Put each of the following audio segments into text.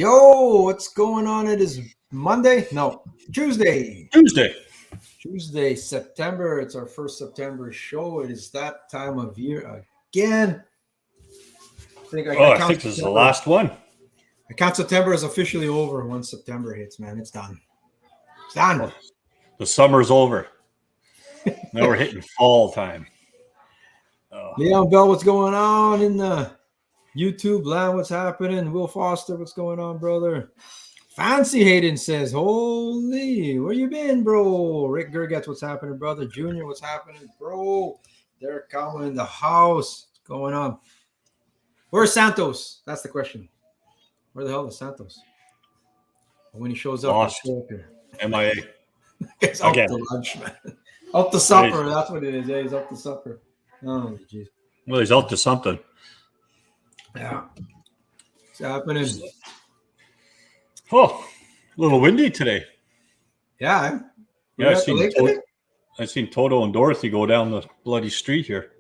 Yo, what's going on? It is Monday? No, Tuesday. Tuesday, September. It's our first September show. It is that time of year again. I think this is the last one. I count September as officially over once September hits, man. It's done. It's done. Oh, the summer's over. Now we're hitting fall time. Leon Bell, what's going on in the YouTube land? What's happening? Will Foster, what's going on, brother? Fancy Hayden says, holy, where you been, bro? Rick Gergetz, what's happening, brother? Junior, what's happening, bro? They're coming in the house. What's going on? Where's Santos? That's the question. Where the hell is Santos? When he shows up, lost. MIA. It's up to lunch, man. Up to supper. That's what it is. Yeah, he's up to supper. Oh, jeez. Well, he's out to something. Yeah. What's happening? Oh, a little windy today. Yeah. Yeah, I seen Toto and Dorothy go down the bloody street here.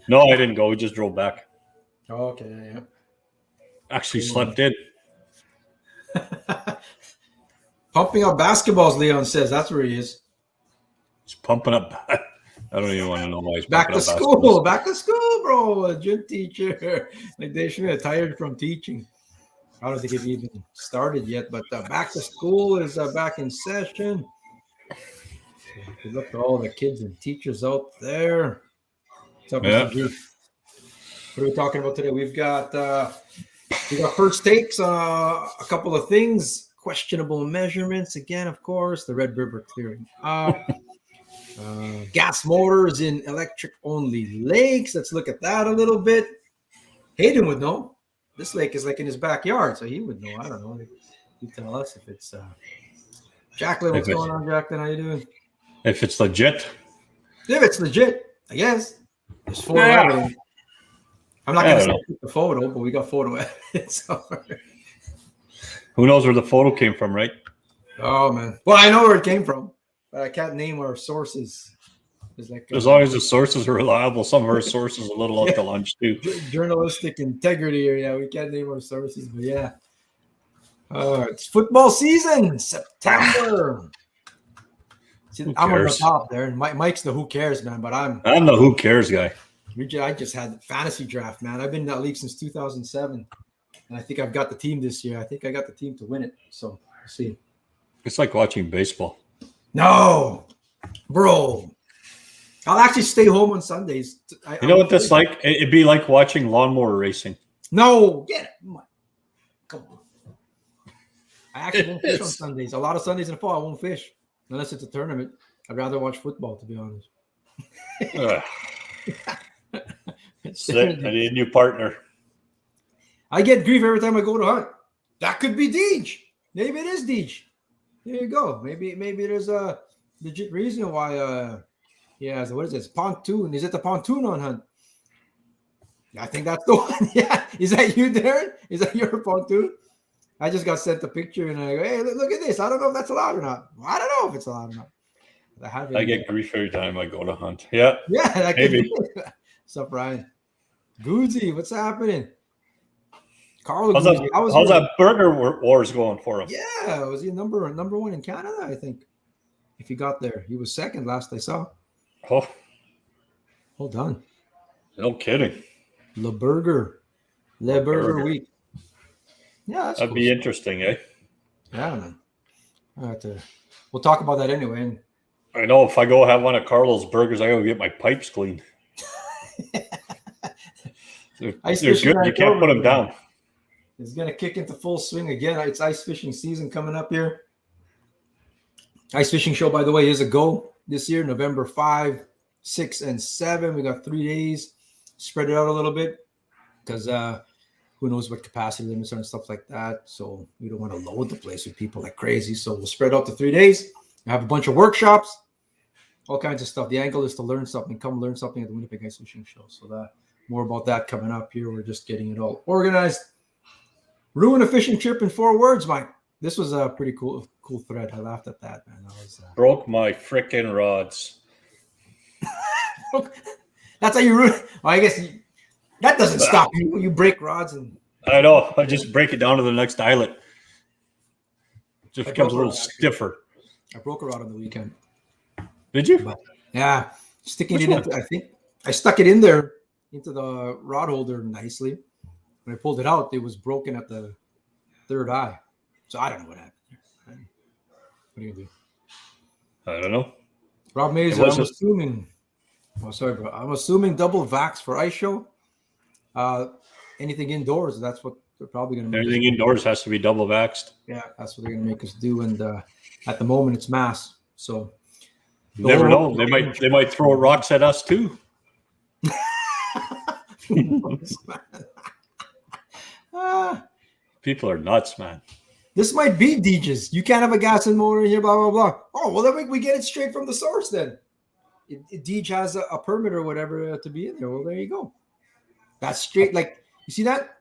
No, I didn't go. We just drove back. Oh, okay, yeah. Actually slept in. Pumping up basketballs, Leon says. That's where he is. He's pumping up. I don't even want to know why he's back pumping to up school. basketballs. Back to school, bro. A gym teacher. Like they should have tired from teaching. I don't think it even started yet, but back to school is back in session. Good luck to all the kids and teachers out there. What's up, Mr. G? What are we talking about today? We got first takes on a couple of things. Questionable measurements again, of course. The Red River clearing up. Gas motors in electric-only lakes. Let's look at that a little bit. Hayden would know. This lake is like in his backyard, so he would know. I don't know. You tell us if it's Jacqueline. What's going on, Jacqueline? How you doing? If it's legit. If it's legit, I guess. There's photo evidence. I'm not going to say the photo, but we got photo evidence. Who knows where the photo came from, right? Oh, man. Well, I know where it came from, but I can't name our sources. As long as the sources are reliable, some of our sources are a little out to lunch, too. Journalistic integrity here. Yeah, we can't name our sources, but yeah. It's football season, September. See, I'm on the top there, and Mike's the who cares, man, but I'm the who cares guy. I just had the fantasy draft, man. I've been in that league since 2007, and I think I've got the team this year. I think I got the team to win it, so we'll see. It's like watching baseball. No, bro. I'll actually stay home on Sundays. You know what that's like? It'd be like watching lawnmower racing. No, get it. Come on. I actually won't fish on Sundays. A lot of Sundays in the fall, I won't fish unless it's a tournament. I'd rather watch football, to be honest. I need a new partner. I get grief every time I go to hunt. That could be Deej. Maybe it is Deej. There you go. Maybe there's a legit reason why yeah, so what is this? Pontoon. Is it the pontoon on hunt? I think that's the one. Yeah. Is that you, Darren? Is that your pontoon? I just got sent a picture and I go, hey, look at this. I don't know if that's allowed or not. Well, I don't know if it's allowed or not. I get grief every time I go to hunt. Yeah. Yeah, that maybe. What's up, Ryan? Goozy, what's happening? Carl, how's that burger wars going for him? Yeah, was he number one in Canada? I think. If he got there, he was second last I saw. Oh, hold on. No kidding. Le Burger Week. Yeah, that'd cool. Be interesting, eh? Yeah, man. We'll talk about that anyway. I know if I go have one of Carlos burgers, I gotta get my pipes clean. They're good. You can't put them down. It's gonna kick into full swing again. It's ice fishing season coming up here. Ice fishing show, by the way, is a go this year, November 5, 6, and 7. We got 3 days. Spread it out a little bit because who knows what capacity limits are and stuff like that. So we don't want to load the place with people like crazy. So we'll spread out to 3 days. We have a bunch of workshops, all kinds of stuff. The angle is to learn something. Come learn something at the Winnipeg Ice Fishing Show. So more about that coming up here. We're just getting it all organized. Ruin a fishing trip in 4 words, Mike. This was a pretty cool thread. I laughed at that, man. Broke my frickin' rods. That's how you ruin. Well, I guess that doesn't stop you. You break rods and I know. I just break it down to the next eyelet. Just becomes a little stiffer. I broke a rod on the weekend. Did you? But, yeah, sticking Which it one? into. I think I stuck it in there into the rod holder nicely. When I pulled it out, it was broken at the third eye. So I don't know what happened. What are you gonna do? I don't know. Rob Mazer, I'm assuming. Oh, sorry, bro. I'm assuming double vax for ice show. Anything indoors, that's what they're probably going to make. Everything indoors has to be double vaxxed. Yeah, that's what they're going to make us do. And at the moment, it's mass. So you never know. They might throw rocks at us too. People are nuts, man. This might be DJs. You can't have a gas and motor in here, blah, blah, blah. Oh, well, then we get it straight from the source then. Deej has a permit or whatever to be in there. Well, there you go. That's straight. Like, you see that?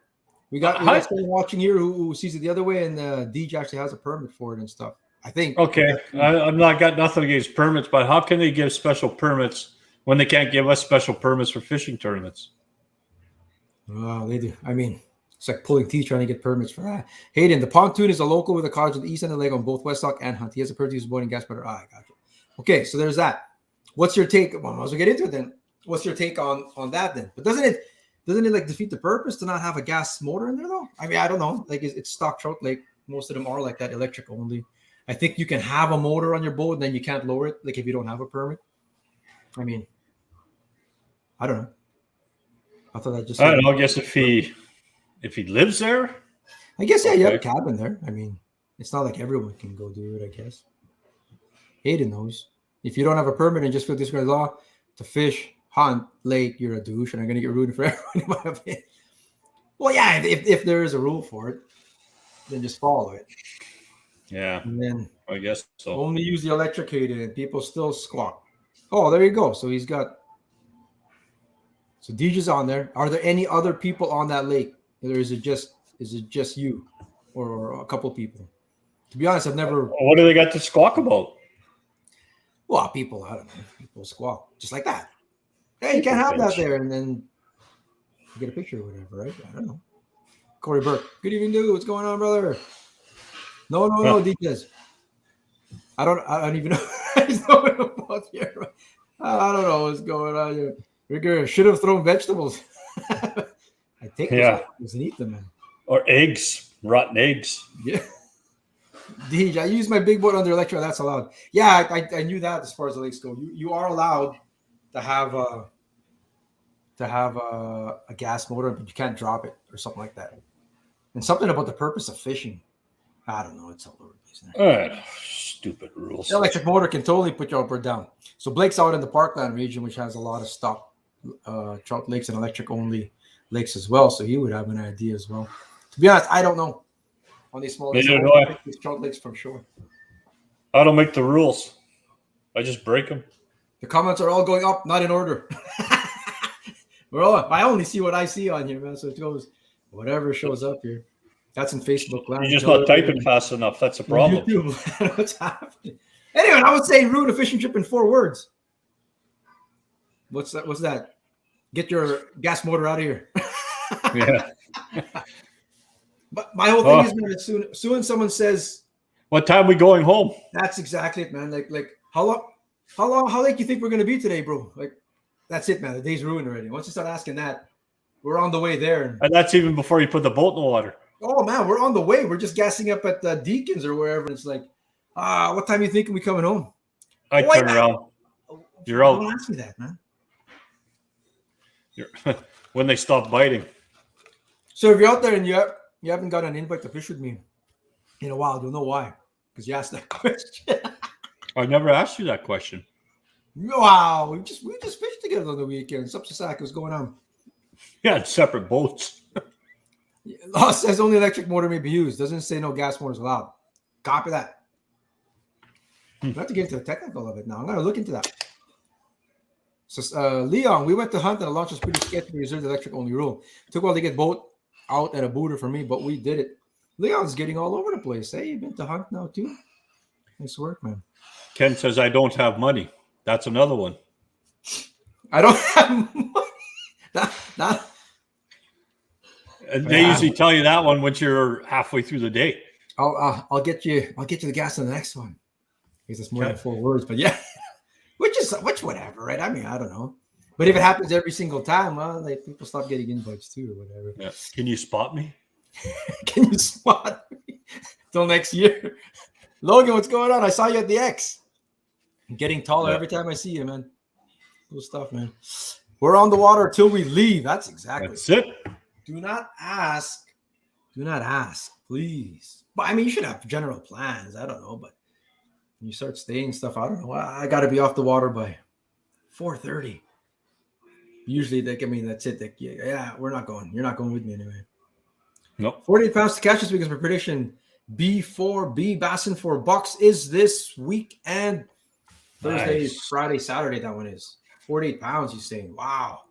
We got someone watching here who sees it the other way, and Deej actually has a permit for it and stuff. I think. Okay. I'm not got nothing against permits, but how can they give special permits when they can't give us special permits for fishing tournaments? Oh, they do. I mean, it's like pulling teeth trying to get permits for that. Hayden, the pontoon is a local with a cottage on the east end of the lake on both Westlock and Hunt. He has a permit to use boat and gas motor. I got you. Okay, so there's that. What's your take? Well, might as well get into it then. What's your take on that then? But doesn't it like defeat the purpose to not have a gas motor in there though? I mean, I don't know. Like it's stock trout lake. Most of them are like that, electric only. I think you can have a motor on your boat and then you can't lower it, like if you don't have a permit. I mean, I don't know. I thought that just. I don't know. I guess if he lives there, I guess you have a cabin there. I mean, it's not like everyone can go do it. I guess. Hayden knows. If you don't have a permit and just feel this guy's law to fish, hunt, lake, you're a douche, and I'm gonna get ruined for everyone. Well, yeah, if there is a rule for it, then just follow it. Yeah. And then I guess so. Only use the electric heater and people still squawk. Oh, there you go. So he's got. So DJ's on there. Are there any other people on that lake? Or is it just you or a couple people? To be honest, I've never. What do they got to squawk about? Well, people, I don't know. People squawk just like that. Hey, you can't have that there. And then you get a picture or whatever, right? I don't know. Corey Burke. Good evening, dude. What's going on, brother? No, DJs. I don't even know. I don't know what's going on here. Rigger should have thrown vegetables. I take vegetables and eat them, man. Or eggs, rotten eggs. Yeah. Deej, I use my big boat under electric. That's allowed. Yeah, I knew that as far as the lakes go. You are allowed to have a gas motor, but you can't drop it or something like that. And something about the purpose of fishing. I don't know. It's all over the place. Stupid rules. The electric motor can totally put your upper down. So Blake's out in the Parkland region, which has a lot of stock trout lakes and electric only lakes as well. So he would have an idea as well. To be honest, I don't know. On these small lakes, these trout lakes from shore. I don't make the rules. I just break them. The comments are all going up, not in order. I only see what I see on here, man. So it goes whatever shows up here. That's in Facebook Live. You're just not typing fast enough. That's a problem. YouTube. What's happening? Anyway, I would say ruin a fishing trip in 4 words. What's that? Get your gas motor out of here. Yeah. But my whole thing is, man, as soon as someone says, "What time are we going home?" That's exactly it, man. Like how late you think we're gonna be today, bro? Like that's it, man. The day's ruined already. Once you start asking that, we're on the way there. And that's even before you put the boat in the water. Oh man, we're on the way. We're just gassing up at Deacon's or wherever. It's like, what time are you thinking we coming home? I turn around. You're out. Don't ask me that, man. When they stop biting. So if you're out there and you haven't got an invite to fish with me in a while, you'll know why. Because you asked that question. I never asked you that question. Wow, we just fished together on the weekend. Subsasak was going on. Yeah, separate boats. Law says only electric motor may be used. Doesn't say no gas motors allowed. Copy that. We have to get into the technical of it now. I'm going to look into that. So, Leon, we went to hunt and the launch was pretty sketchy. We reserved the electric only rule. It took a while to get boat out at a booter for me, but we did it. Leon's getting all over the place. Hey, you've been to hunt now too? Nice work, man. Ken says, I don't have money. That's another one. I don't have money. They usually tell you that one once you're halfway through the day. I'll get you the gas on the next one because it's more than 4 words. But yeah, which whatever, right? I mean, I don't know. But if it happens every single time, well, like people stop getting invites too or whatever. Yeah. Can you spot me? Can you spot me? Till next year. Logan, what's going on? I saw you at the X. I'm getting taller every time I see you, man. Cool stuff, man. We're on the water till we leave. That's it. Do not ask, please. But I mean, you should have general plans. I don't know, but when you start staying stuff, I don't know. I got to be off the water by 4:30. Usually, that's it. Yeah, we're not going. You're not going with me anyway. Nope. 48 pounds to catch this week is my prediction. B4B Bassin for Bucks is this week and Thursday, Friday, Saturday. That one is 48 pounds. He's saying, wow.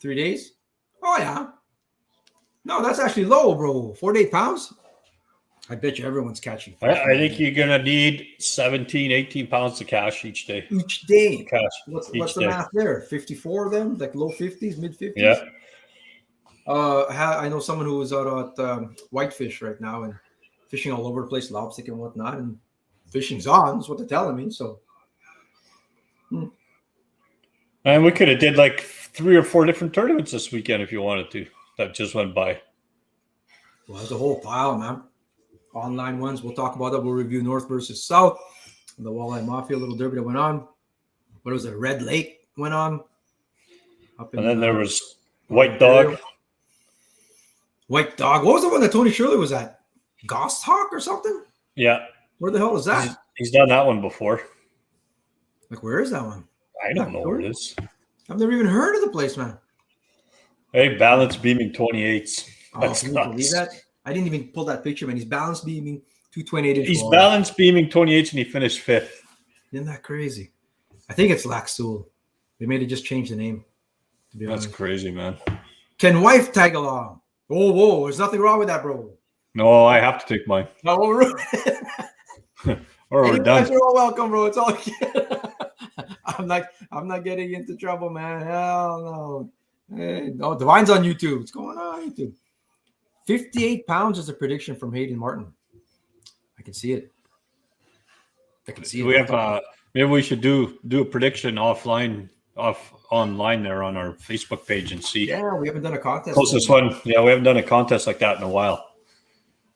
3 days? Oh, yeah. No, that's actually low, bro. 48 pounds? I bet you everyone's catching. I think you're going to need 17, 18 pounds to catch each day. Each day? What's the math there? 54 of them? Like low 50s, mid 50s? Yeah. I know someone who is out at Whitefish right now and fishing all over the place, lobstick and whatnot, and fishing's on. That's what they're telling me. So, and we could have did like 3 or 4 different tournaments this weekend if you wanted to. That just went by. Well, there's a whole pile, man. Online ones. We'll talk about that. We'll review North versus South. The Walleye Mafia little derby that went on. What was it? Red Lake went on. And then there was White Dog. White Dog. What was the one that Tony Shirley was at? Goshawk or something? Yeah. Where the hell is that? He's done that one before. Like, where is that one? I don't know where it is. I've never even heard of the place, man. Hey, balance beaming 28s. Can you believe that? I didn't even pull that picture, man. He's balance beaming 228. He's balance beaming 28s and he finished 5th. Isn't that crazy? I think it's Laxul. They made it just change the name. To be honest. That's crazy, man. Can wife tag along? Whoa. There's nothing wrong with that, bro. No, I have to take mine. No, or we're done. You're all welcome, bro. It's all good. I'm not getting into trouble, man. Hell no. Hey, no, Divine's on YouTube. What's going on YouTube? 58 pounds is a prediction from Hayden Martin. I can see it. We have maybe we should do a prediction online there on our Facebook page and see. Yeah, we haven't done a contest. Closest one. Yeah, we haven't done a contest like that in a while.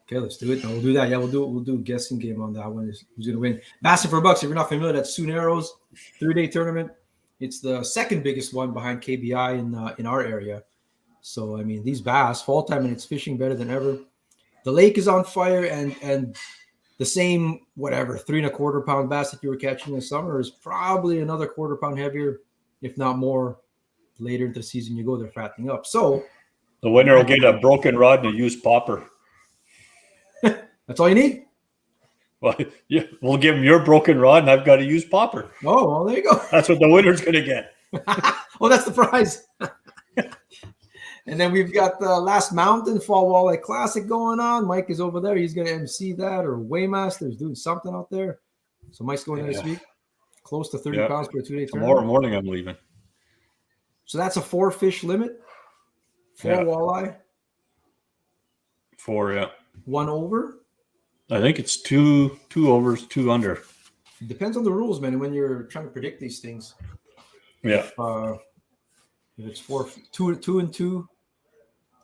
Okay, let's do it. No, we'll do that. Yeah, we'll do a guessing game on that one. Who's going to win? Bassin for Bucks. If you're not familiar, that's Soon Arrows 3-day tournament. It's the second biggest one behind KBI in our area. So I mean, these bass fall time and it's fishing better than ever. The lake is on fire, and the same 3¼ pound bass that you were catching this summer is probably another quarter pound heavier, if not more, later into the season you go. They're fattening up. So the winner will get a broken rod and a used popper. That's all you need. Well, yeah, we'll give him your broken rod, and I've got a used popper. Oh, well, there you go. That's what the winner's going to get. Well, that's the prize. And then we've got the Last Mountain Fall Walleye Classic going on. Mike is over there. He's going to MC that, or Waymaster's doing something out there. So Mike's going there this week. Close to 30 pounds for a 2-day tournament. Tomorrow morning I'm leaving. So that's a 4-fish limit. 4 walleye. 4, yeah. 1 over. I think it's two overs, 2 under. It depends on the rules, man. And when you're trying to predict these things. Yeah. If it's 2 and 2,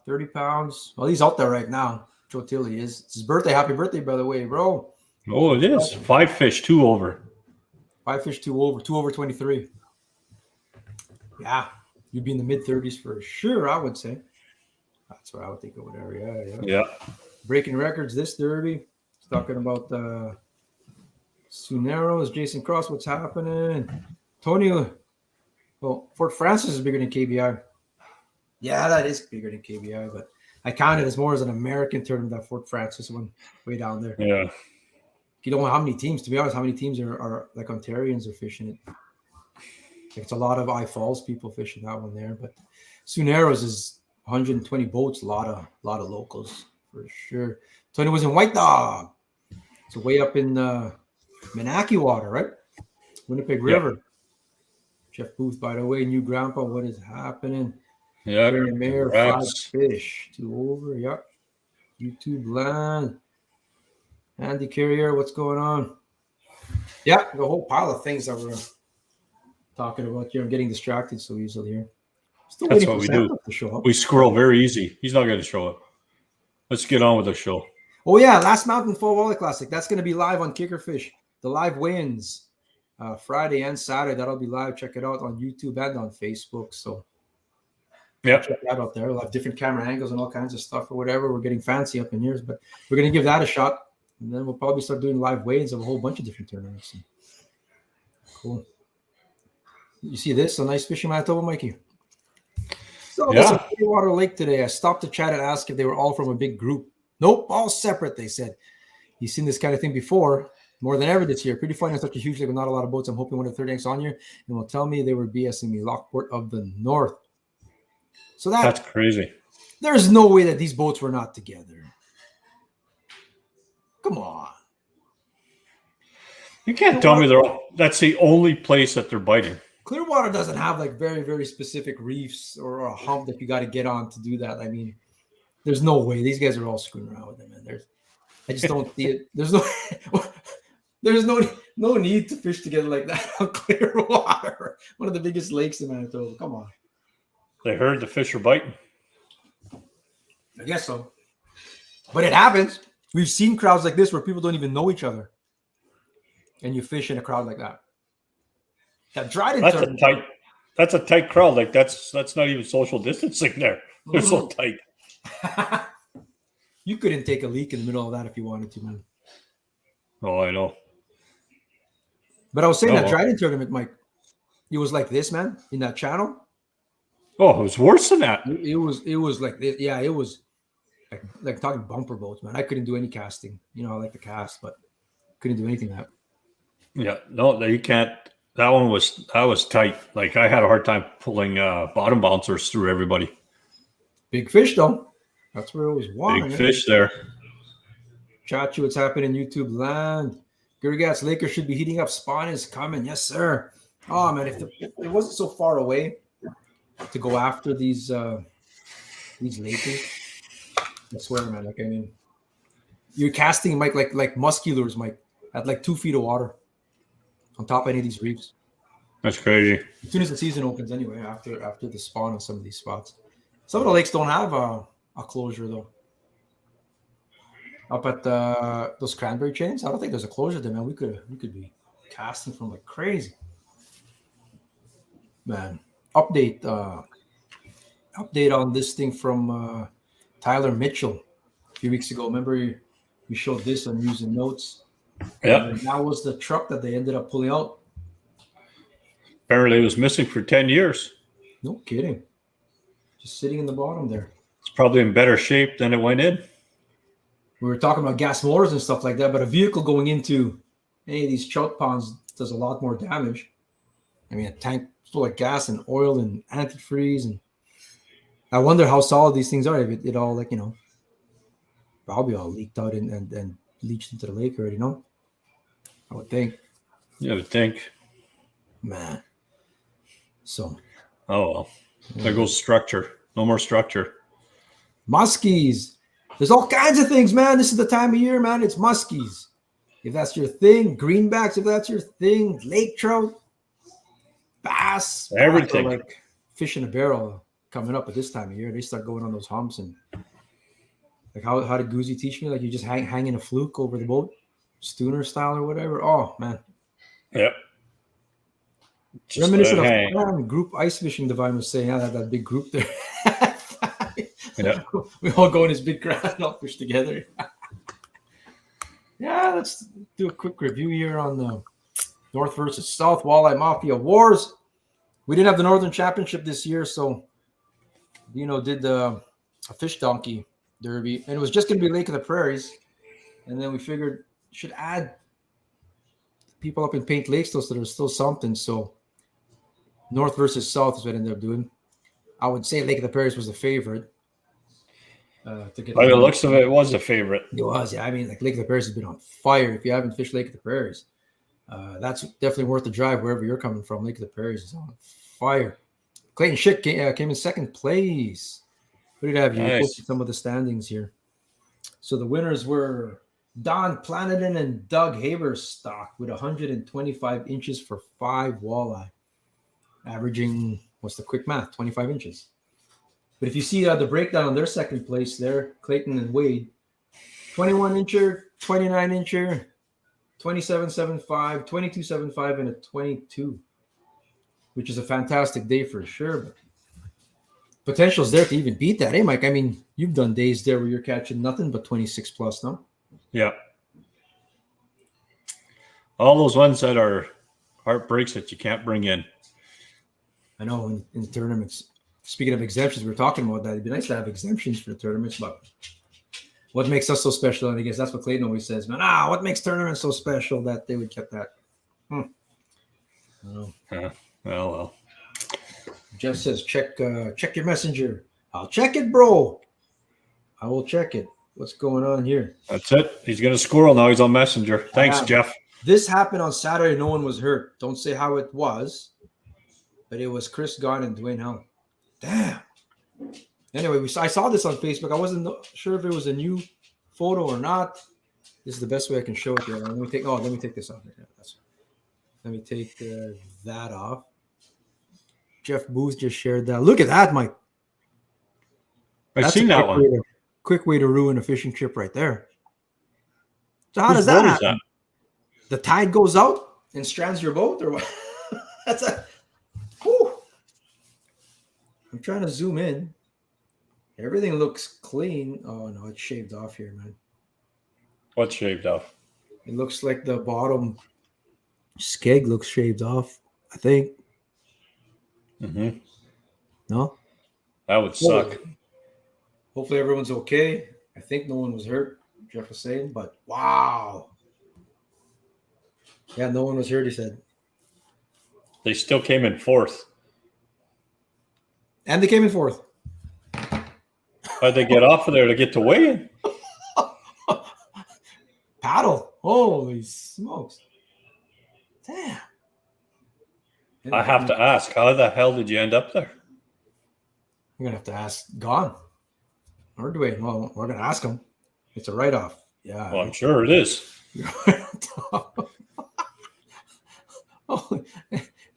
30 pounds. Well, he's out there right now. Joe Tilley is. It's his birthday. Happy birthday, by the way, bro. Oh, it is. 5 fish, 2 over. 5 fish, 2 over. 2 over 23. Yeah. You'd be in the mid-30s for sure, I would say. That's what I would think over there. Yeah. Breaking records this derby. He's talking about Suneros, Jason Cross, what's happening. Tony, well, Fort Francis is bigger than KBI. Yeah, that is bigger than KBI, but I count it as more as an American tournament, that Fort Francis one way down there. Yeah. You don't know how many teams, to be honest, how many teams are like Ontarians are fishing it. It's a lot of I Falls people fishing that one there, but Suneros is 120 boats, a lot of locals for sure. Tony was in White Dog. So way up in Menaki water, right? Winnipeg River. Jeff Booth, by the way, new grandpa, what is happening? Yeah. Jerry Mayer, 5 Congrats. fish. 2 over. Yep. YouTube land. Andy Carrier, what's going on? Yeah, the whole pile of things that we're talking about here. I'm getting distracted so easily here. Still That's waiting what for we do. Santos to show up. We squirrel very easy. He's not going to show up. Let's get on with the show. Oh, yeah. Last Mountain Fall Wallet Classic. That's going to be live on Kickerfish. The live weigh-ins Friday and Saturday. That'll be live. Check it out on YouTube and on Facebook. So check that out there. We'll have different camera angles and all kinds of stuff or whatever. We're getting fancy up in years, but we're going to give that a shot. And then we'll probably start doing live weigh-ins of a whole bunch of different tournaments. Cool. You see this? A nice fish in Manitoba, Mikey. So there's a Clearwater Lake today. I stopped to chat and ask if they were all from a big group. Nope, all separate, they said. You've seen this kind of thing before, more than ever this year. Pretty funny on such a huge lake with not a lot of boats. I'm hoping one of the third yanks on here and will tell me they were BSing me. Lockport of the North. So that's crazy. There's no way that these boats were not together. Come on. You can't tell me that's the only place that they're biting. Clearwater doesn't have like very, very specific reefs or a hump that you got to get on to do that. I mean, there's no way. These guys are all screwing around with them, man. I just don't see it. There's no need to fish together like that on Clearwater, one of the biggest lakes in Manitoba. Come on. They heard the fish are biting. I guess so. But it happens. We've seen crowds like this where people don't even know each other. And you fish in a crowd like that. That Dryden tournament. That's a tight crowd. Like that's not even social distancing there. They're so tight. You couldn't take a leak in the middle of that if you wanted to, man. Oh, I know. But I was saying that Dryden tournament, Mike, it was like this, man, in that channel. Oh, it was worse than that. It was like this. Yeah, it was like talking bumper boats, man. I couldn't do any casting. You know, I like to cast, but couldn't do anything that. Yeah, no, you can't. That was tight. Like I had a hard time pulling bottom bouncers through everybody. Big fish, though. That's where it was won. Big fish there. Chachi, what's happening in YouTube land? Gurgat's Lakers should be heating up. Spawn is coming. Yes, sir. Oh, man, if it wasn't so far away to go after these Lakers, I swear, man. Like, I mean, you're casting, Mike, like musky lures, Mike, at like 2 feet of water on top of any of these reefs. That's crazy. As soon as the season opens, anyway, after the spawn on some of these spots. Some of the lakes don't have a closure, though. Up at those cranberry chains, I don't think there's a closure there, man. We could be casting from like crazy. Man, update on this thing from Tyler Mitchell a few weeks ago. Remember we showed this on using notes. Yeah. And that was the truck that they ended up pulling out. Apparently it was missing for 10 years. No kidding. Just sitting in the bottom there. It's probably in better shape than it went in. We were talking about gas motors and stuff like that, but a vehicle going into any of these trout ponds does a lot more damage. I mean, a tank full of gas and oil and antifreeze. And I wonder how solid these things are. If it all, like, you know, probably all leaked out and leached into the lake already, no? I would think. Yeah, I would think. Man. So. Oh, well. There goes structure. No more structure. Muskies. There's all kinds of things, man. This is the time of year, man. It's muskies. If that's your thing, greenbacks, if that's your thing, lake trout, bass, everything. Like fish in a barrel coming up at this time of year. They start going on those humps. And like how did Goozy teach me? Like you just hanging a fluke over the boat, Stooner style or whatever. Oh, man. Yep. Reminiscent of group ice fishing, Divine was saying, that big group there. Yeah. We all go in this big crowd and all fish together. Yeah, let's do a quick review here on the North versus South Walleye Mafia Wars. We didn't have the Northern Championship this year, so did a fish donkey derby, and it was just going to be Lake of the Prairies, and then we figured should add people up in Paint Lakes so there's still something. So North versus South is what I ended up doing. I would say Lake of the Prairies was the favorite. By the looks of it, it was a favorite. It was, yeah. I mean, like Lake of the Prairies has been on fire. If you haven't fished Lake of the Prairies, that's definitely worth the drive wherever you're coming from. Lake of the Prairies is on fire. Clayton Schick came in second place. What did I have? You Nice. posted some of the standings here. So the winners were Don Planadin and Doug Haberstock with 125 inches for 5 walleye, averaging, what's the quick math, 25 inches. But if you see the breakdown on their second place there, Clayton and Wade, 21 incher, 29 incher, 27.75, 22.75, and a 22, which is a fantastic day for sure. But potential is there to even beat that. Hey, Mike, I mean, you've done days there where you're catching nothing but 26 plus, no? Yeah. All those ones that are heartbreaks that you can't bring in. I know in tournaments. Speaking of exemptions, we were talking about that. It'd be nice to have exemptions for the tournaments, but what makes us so special? And I guess that's what Clayton always says, man. What makes tournaments so special that they would get that? Well. Jeff says, check your messenger. I'll check it, bro. I will check it. What's going on here? That's it. He's got a squirrel now. He's on Messenger. Thanks, Jeff. This happened on Saturday. No one was hurt. Don't say how it was, but it was Chris Gunn and Dwayne Hull. Damn. Anyway, I saw this on Facebook. I wasn't sure if it was a new photo or not. This is the best way I can show it here. Let me take this off. Let me take that off. Jeff Booth just shared that. Look at that, Mike. I've seen that one. Quick way to ruin a fishing trip right there. So how does that happen? The tide goes out and strands your boat, or what? That's a. Whew. I'm trying to zoom in. Everything looks clean. Oh no, it's shaved off here, man. What's shaved off? It looks like the bottom skeg looks shaved off, I think. Mm-hmm. No? That would suck. Hopefully everyone's okay. I think no one was hurt, Jeff was saying, but wow. Yeah, no one was hurt, he said. They still came in fourth. And they came in fourth. How'd they get off of there to get to weigh-in? Paddle. Holy smokes. Damn. I have to ask, how the hell did you end up there? We're going to have to ask Gone. Or Dwayne. Well, we're going to ask him. It's a write-off. Yeah. Well, I'm sure it is.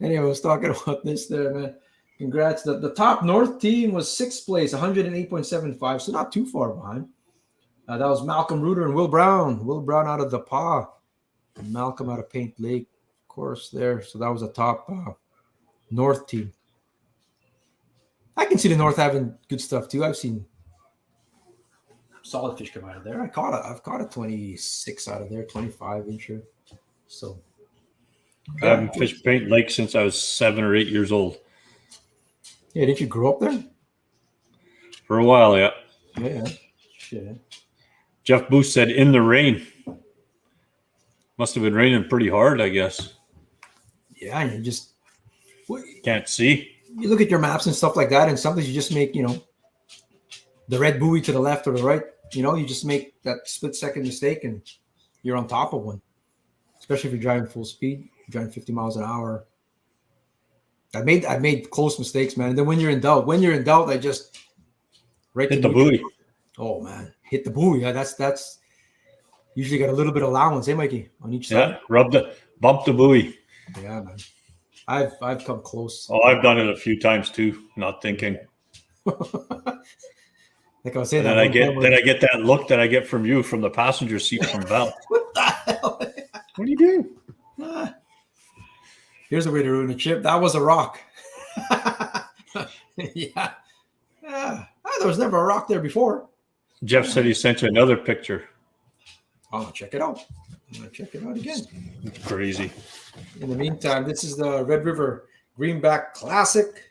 Anyway, I was talking about this there, man. Congrats. The top North team was 6th place, 108.75, so not too far behind. That was Malcolm Reuter and Will Brown. Will Brown out of the PA. And Malcolm out of Paint Lake, of course, there. So that was a top North team. I can see the North having good stuff, too. I've seen solid fish come out of there. I've caught a 26 out of there, 25 incher. So I haven't fished Paint Lake since I was 7 or 8 years old. Yeah, didn't you grow up there? For a while, yeah. Yeah. Shit. Jeff Booth said in the rain. Must have been raining pretty hard, I guess. Yeah, and you just can't see. You look at your maps and stuff like that, and sometimes you just make, the red buoy to the left or the right. You just make that split-second mistake, and you're on top of one. Especially if you're driving full speed, you're driving 50 miles an hour. I made close mistakes, man. And then when you're in doubt, I just hit the buoy. Oh man, hit the buoy. Yeah, that's usually got a little bit of allowance, hey Mikey, on each side. Yeah, bump the buoy. Yeah, man. I've come close. Oh, I've done it a few times too, not thinking. Like I was saying, then I get that look that I get from you from the passenger seat from Val. What the hell? What are you doing? Here's a way to ruin a chip. That was a rock. Yeah. There was never a rock there before. Jeff said he sent you another picture. I'll check it out. I'm going to check it out again. It's crazy. In the meantime, this is the Red River Greenback Classic.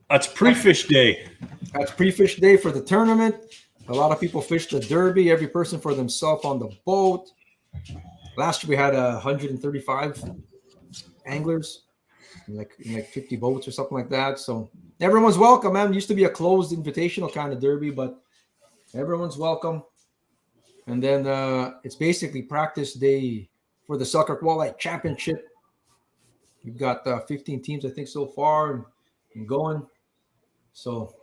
That's pre-fish day. That's pre-fish day for the tournament. A lot of people fished the derby, every person for themselves on the boat. Last year we had 135 anglers in like 50 boats or something like that. So everyone's welcome, man. It used to be a closed invitational kind of derby, but everyone's welcome. And then it's basically practice day for the Selkirk Walleye Championship. We've got 15 teams, I think, so far. And and going. So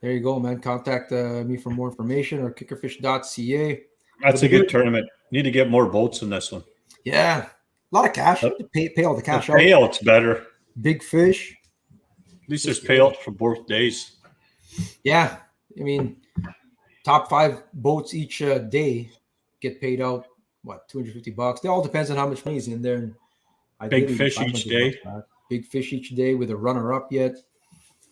there you go, man. Contact me for more information or kickerfish.ca. That's a good tournament. Need to get more boats in this one. Yeah. A lot of cash. Pay all the cash out. Payout's better. Big fish. At least there's payout for both days. Yeah. I mean, top 5 boats each day get paid out, what, $250? It all depends on how much money is in there. And big fish each day. Big fish each day with a runner-up yet.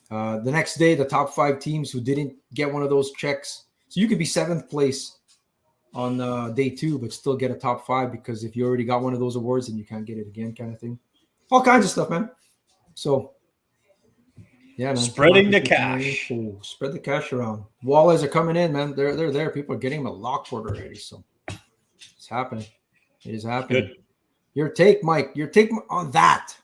The next day, the top 5 teams who didn't get one of those checks. So you could be 7th place on day 2, but still get a top 5 because if you already got one of those awards, then you can't get it again, kind of thing. All kinds of stuff, man. So, yeah, man. Spreading the cash. Spread the cash around. Walleyes are coming in, man. They're there. People are getting them at lockport already. So it's happening. It is happening. Good. Your take, Mike. Your take on that.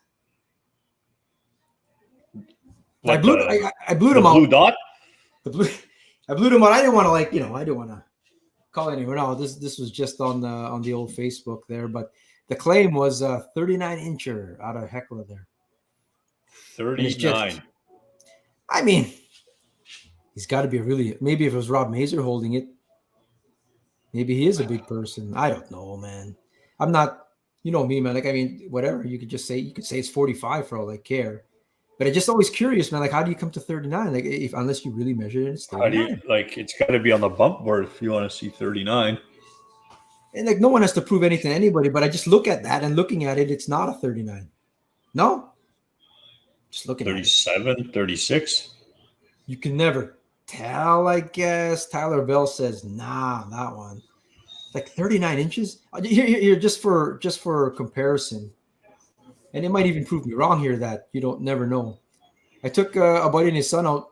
I blew them out. Blue dot? I blew them out. I didn't want to I didn't want to call anyone out. This was just on the old Facebook there, but the claim was a 39-incher out of Hecla there. 39. I mean, he's got to be maybe if it was Rob Mazur holding it, maybe he is a big person. I don't know, man. I'm not, you know me, man. Whatever. You could say it's 45 for all I care. But I'm just always curious, man. How do you come to 39? Unless you really measure it, it's 39. How do you, it's got to be on the bump board if you want to see 39. And no one has to prove anything to anybody, but I just look at that and looking at it, it's not a 39. No? Just looking 37, at it. 36. You can never tell, I guess. Tyler Bell says, nah, that one. 39 inches? Here, just for comparison. And it might even prove me wrong here that you don't never know. I took a buddy and his son out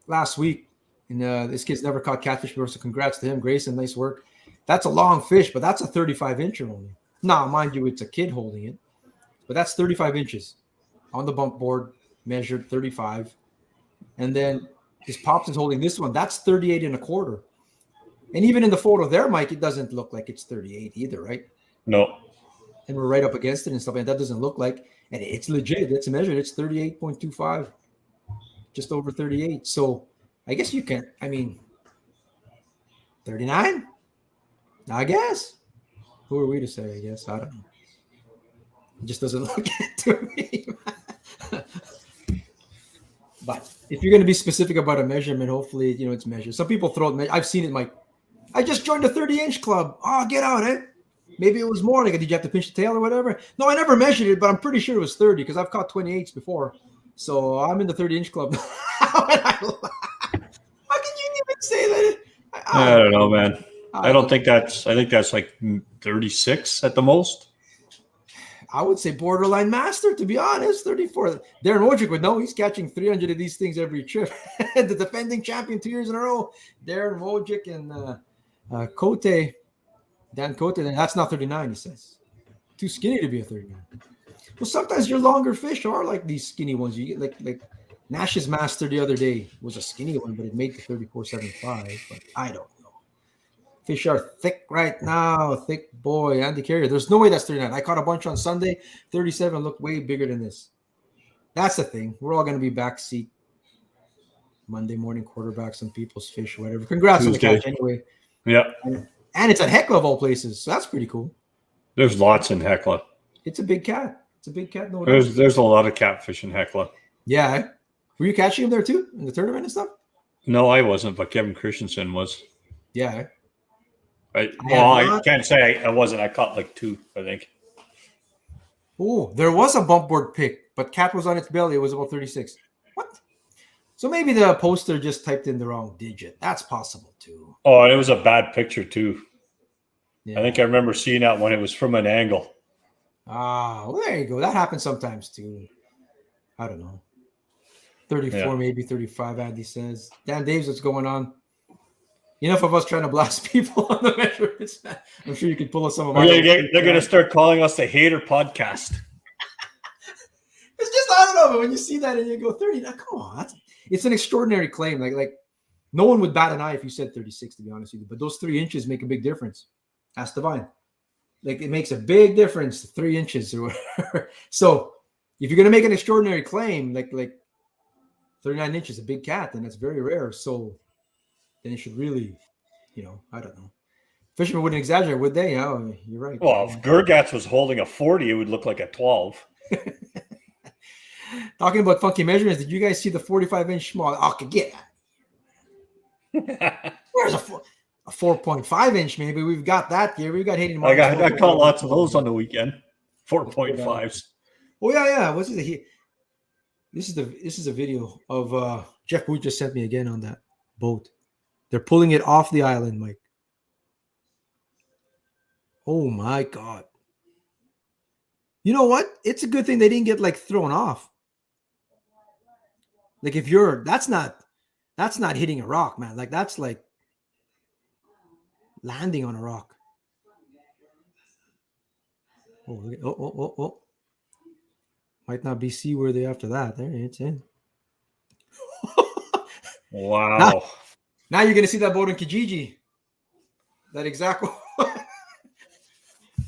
last week, and this kid's never caught catfish before, so congrats to him. Grayson, nice work. That's a long fish, but that's a 35-incher only. Now, mind you, it's a kid holding it, but that's 35 inches on the bump board, measured 35. And then his pops is holding this one. That's 38 and a quarter. And even in the photo there, Mike, it doesn't look like it's 38 either, right? No. And we're right up against it and stuff, and that doesn't look like, and it's legit. It's measured. It's 38.25, just over 38. So I guess you can. 39. I guess. Who are we to say? I guess I don't know. It just doesn't look it to me. But if you're going to be specific about a measurement, hopefully it's measured. Some people throw it. I've seen it, Mike. I just joined a 30-inch club. Oh, get out, eh? Maybe it was more. Did you have to pinch the tail or whatever? No, I never measured it, but I'm pretty sure it was 30 because I've caught 28s before. So I'm in the 30-inch club. How can you even say that? I don't know, man. I think that's 36 at the most. I would say borderline master, to be honest. 34. Darren Wojcik would know. He's catching 300 of these things every trip. The defending champion 2 years in a row. Darren Wojcik and Cote. Dan Cote, and that's not 39, he says. Too skinny to be a 39. Well, sometimes your longer fish are like these skinny ones. You get like Nash's master the other day was a skinny one, but it made the 34.75. But I don't know. Fish are thick right now. Thick boy. Andy Carrier. There's no way that's 39. I caught a bunch on Sunday. 37 looked way bigger than this. That's the thing. We're all going to be backseat Monday morning quarterbacks on people's fish or whatever. Congrats Tuesday. On the catch anyway. Yeah. And it's at Hecla of all places, so that's pretty cool. There's lots in Hecla. It's a big cat. No there's a lot of catfish in Hecla. Yeah. Were you catching them there too in the tournament and stuff? No, I wasn't, but Kevin Christensen was. Yeah. I can't say I wasn't. I caught 2, I think. Oh, there was a bump board pick, but cat was on its belly. It was about 36. What? So maybe the poster just typed in the wrong digit. That's possible too. Oh, and it was a bad picture too. Yeah. I think I remember seeing that when it was from an angle. Ah, well, there you go. That happens sometimes too. I don't know. 34, maybe 35, Andy says. Dan Daves, what's going on? Enough of us trying to blast people on the measurements. I'm sure you could pull us some of my. They're going to start calling us the hater podcast. It's just, I don't know, but when you see that and you go 30, now, come on. It's an extraordinary claim. Like no one would bat an eye if you said 36, to be honest with you. But those 3 inches make a big difference. Ask Divine. It makes a big difference, 3 inches or whatever. So if you're going to make an extraordinary claim, like 39 inches, a big cat, and that's very rare. So then it should really, I don't know. Fishermen wouldn't exaggerate, would they? Oh, you're right. Well, if Gergatz was holding a 40, it would look like a 12. Talking about funky measurements, did you guys see the 45-inch small? Oh, get that. Where's a 4.5-inch? Maybe we've got that here. We've got Hayden. I caught lots of those on the weekend. 4.5s. Oh yeah. What's it here? This is a video of Jeff Booth just sent me again on that boat. They're pulling it off the island, Mike. Oh my God. You know what? It's a good thing they didn't get like thrown off. Like if that's not hitting a rock, man. Like that's like landing on a rock. Oh. Might not be seaworthy after that. There it's in. Wow. Now you're gonna see that boat in Kijiji. That exact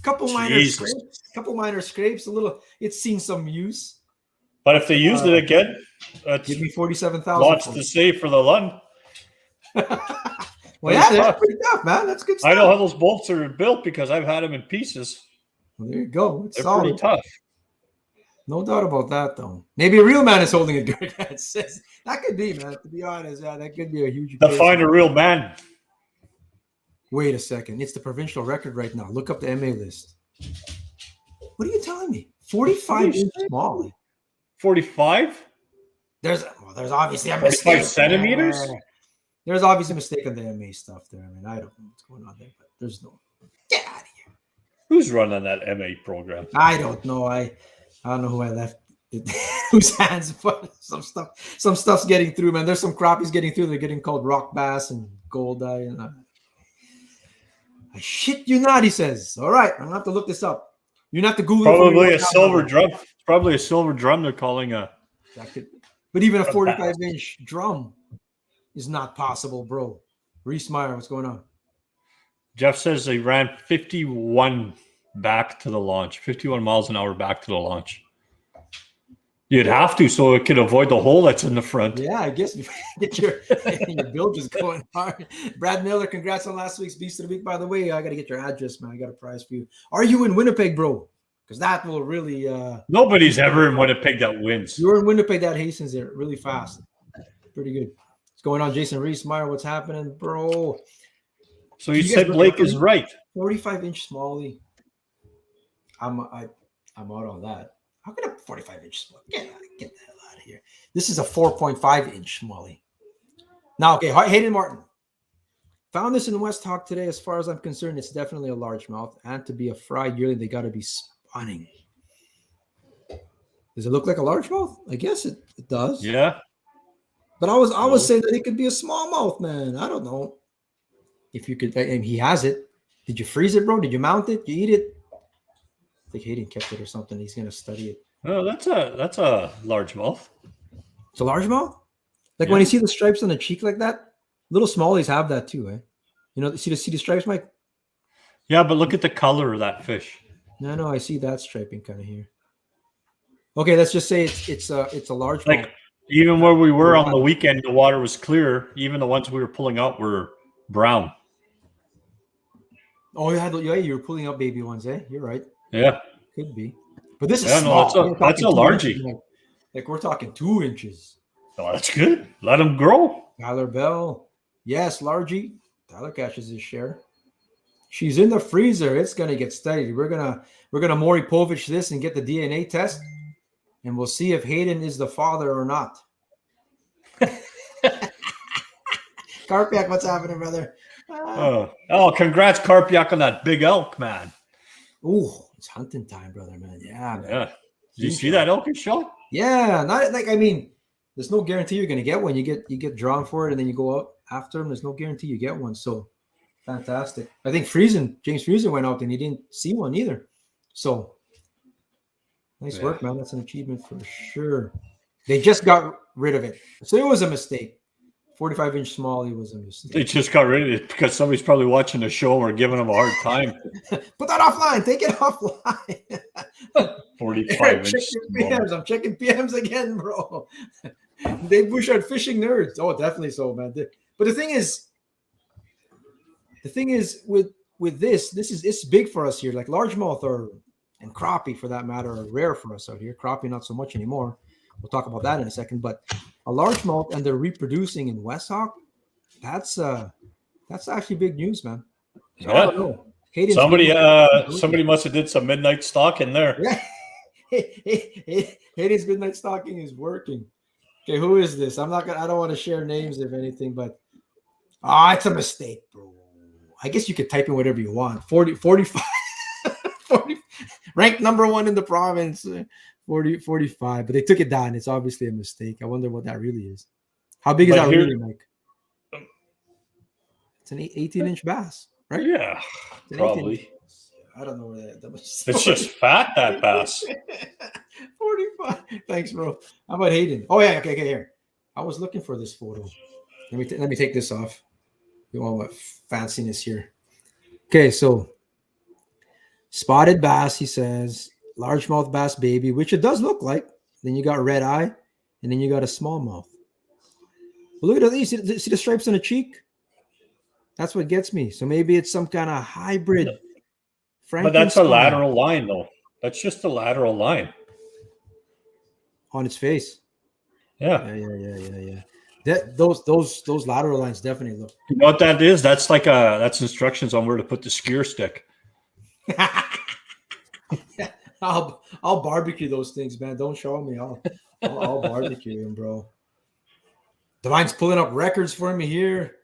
couple minor scrapes, a little. It's seen some use. But if they used it again, give me 47,000. Lots to say for the Lund. Well, yeah, that's pretty tough, man. That's good stuff. I know how those bolts are built because I've had them in pieces. Well, there you go. It's They're solid. pretty tough. No doubt about that, though. Maybe a real man is holding a good. That could be, man. To be honest, yeah, that could be a huge. To find a real man. Wait a second. It's the provincial record right now. Look up the MA list. What are you telling me? 45 inch small. 45? There's obviously a mistake. 45 centimeters? There's obviously a mistake on the MA stuff there. I mean, I don't know what's going on there, but there's no. Get out of here. Who's running that MA program? I don't know. I don't know who I left whose hands, but some stuff's getting through, man. There's some crappies getting through. They're getting called rock bass and goldeye. And I shit you not, he says. All right, I'm gonna have to look this up. You have to Google. Probably a silver drum. Probably a silver drum. They're calling a. But even a 45-inch drum is not possible, bro. Reese Meyer, what's going on? Jeff says they ran 51 back to the launch. 51 miles an hour back to the launch. You'd have to, so it could avoid the hole that's in the front. Yeah, I guess get your build just going hard. Brad Miller, congrats on last week's Beast of the Week. By the way, I got to get your address, man. I got a prize for you. Are you in Winnipeg, bro? Because that will really. Nobody's ever in Winnipeg that wins. You're in Winnipeg, that hastens there really fast. Pretty good. What's going on, Jason Reese Meyer? What's happening, bro? So you said Blake is right. 45-inch Smalley. I'm out on that. How can a 45-inch Smalley? Get the hell out of here. This is a 4.5-inch Smalley. Now, okay, Hayden Martin. Found this in West Hawk today. As far as I'm concerned, it's definitely a largemouth. And to be a fry yearling, they got to be spawning. Does it look like a largemouth? I guess it does. Yeah. But I was saying that it could be a smallmouth, man. I don't know. If you could, and he has it. Did you freeze it, bro? Did you mount it? You eat it? I think Hayden kept it or something. He's gonna study it. Oh, that's a largemouth. It's a largemouth? Like when you see the stripes on the cheek like that, little smallies have that too, eh? You know, see the stripes, Mike? Yeah, but look at the color of that fish. No, I see that striping kind of here. Okay, let's just say it's a largemouth. Like even where we were on the weekend, the water was clear. Even the ones we were pulling out were brown. Oh, you were pulling up baby ones, eh? You're right. Yeah. Could be. But this is small. That's a largie. Like we're talking 2 inches. Oh, that's good. Let them grow. Tyler Bell. Yes, largie. Tyler catches his share. She's in the freezer. It's gonna get studied. We're gonna Maury Povich this and get the DNA test, and we'll see if Hayden is the father or not. Karpiak, what's happening, brother? Congrats, Karpiak, on that big elk, man. Ooh, it's hunting time, brother, man. Yeah, man. Yeah. Did you see that elk shot? Yeah, not like there's no guarantee you're gonna get one. You get drawn for it, and then you go out after them. There's no guarantee you get one. So fantastic. I think James Friesen went out and he didn't see one either. So nice work, man. That's an achievement for sure. They just got rid of it, so it was a mistake. 45-inch Smalley was a mistake. They just got rid of it because somebody's probably watching the show or giving them a hard time. Put that offline. Take it offline. 45-inch. I'm checking PMs again, bro. Dave Bouchard, fishing nerds. Oh, definitely so, man. But the thing is with this is it's big for us here. Like largemouth and crappie for that matter are rare for us out here. Crappie not so much anymore. We'll talk about that in a second. But a largemouth and they're reproducing in West Hawk, that's actually big news, man. So I don't Yeah. know. Hayden's Somebody must have did some midnight stalking there. Yeah. Hayden's midnight stalking is working. Okay, who is this? I don't want to share names if anything, but it's a mistake, bro. I guess you could type in whatever you want. 45 40, ranked number 1 in the province. 45, but they took it down. It's obviously a mistake. I wonder what that really is. How big is that really, Mike? It's an 18-inch bass, right? Yeah, probably. I don't know where that was. It's just fat, that bass. 45. Thanks, bro. How about Hayden? Oh yeah, okay, here. I was looking for this photo. Let me take this off. You want what fanciness here? Okay, so spotted bass, he says, largemouth bass baby, which it does look like. Then you got red eye, and then you got a smallmouth. But look at these. See the stripes on the cheek? That's what gets me. So maybe it's some kind of hybrid. But that's a lateral line, though. That's just a lateral line on its face. Yeah. Those lateral lines definitely look. You know what that is? That's that's instructions on where to put the skewer stick. I'll barbecue those things, man. Don't show me. I'll barbecue them, bro. Divine's pulling up records for me here.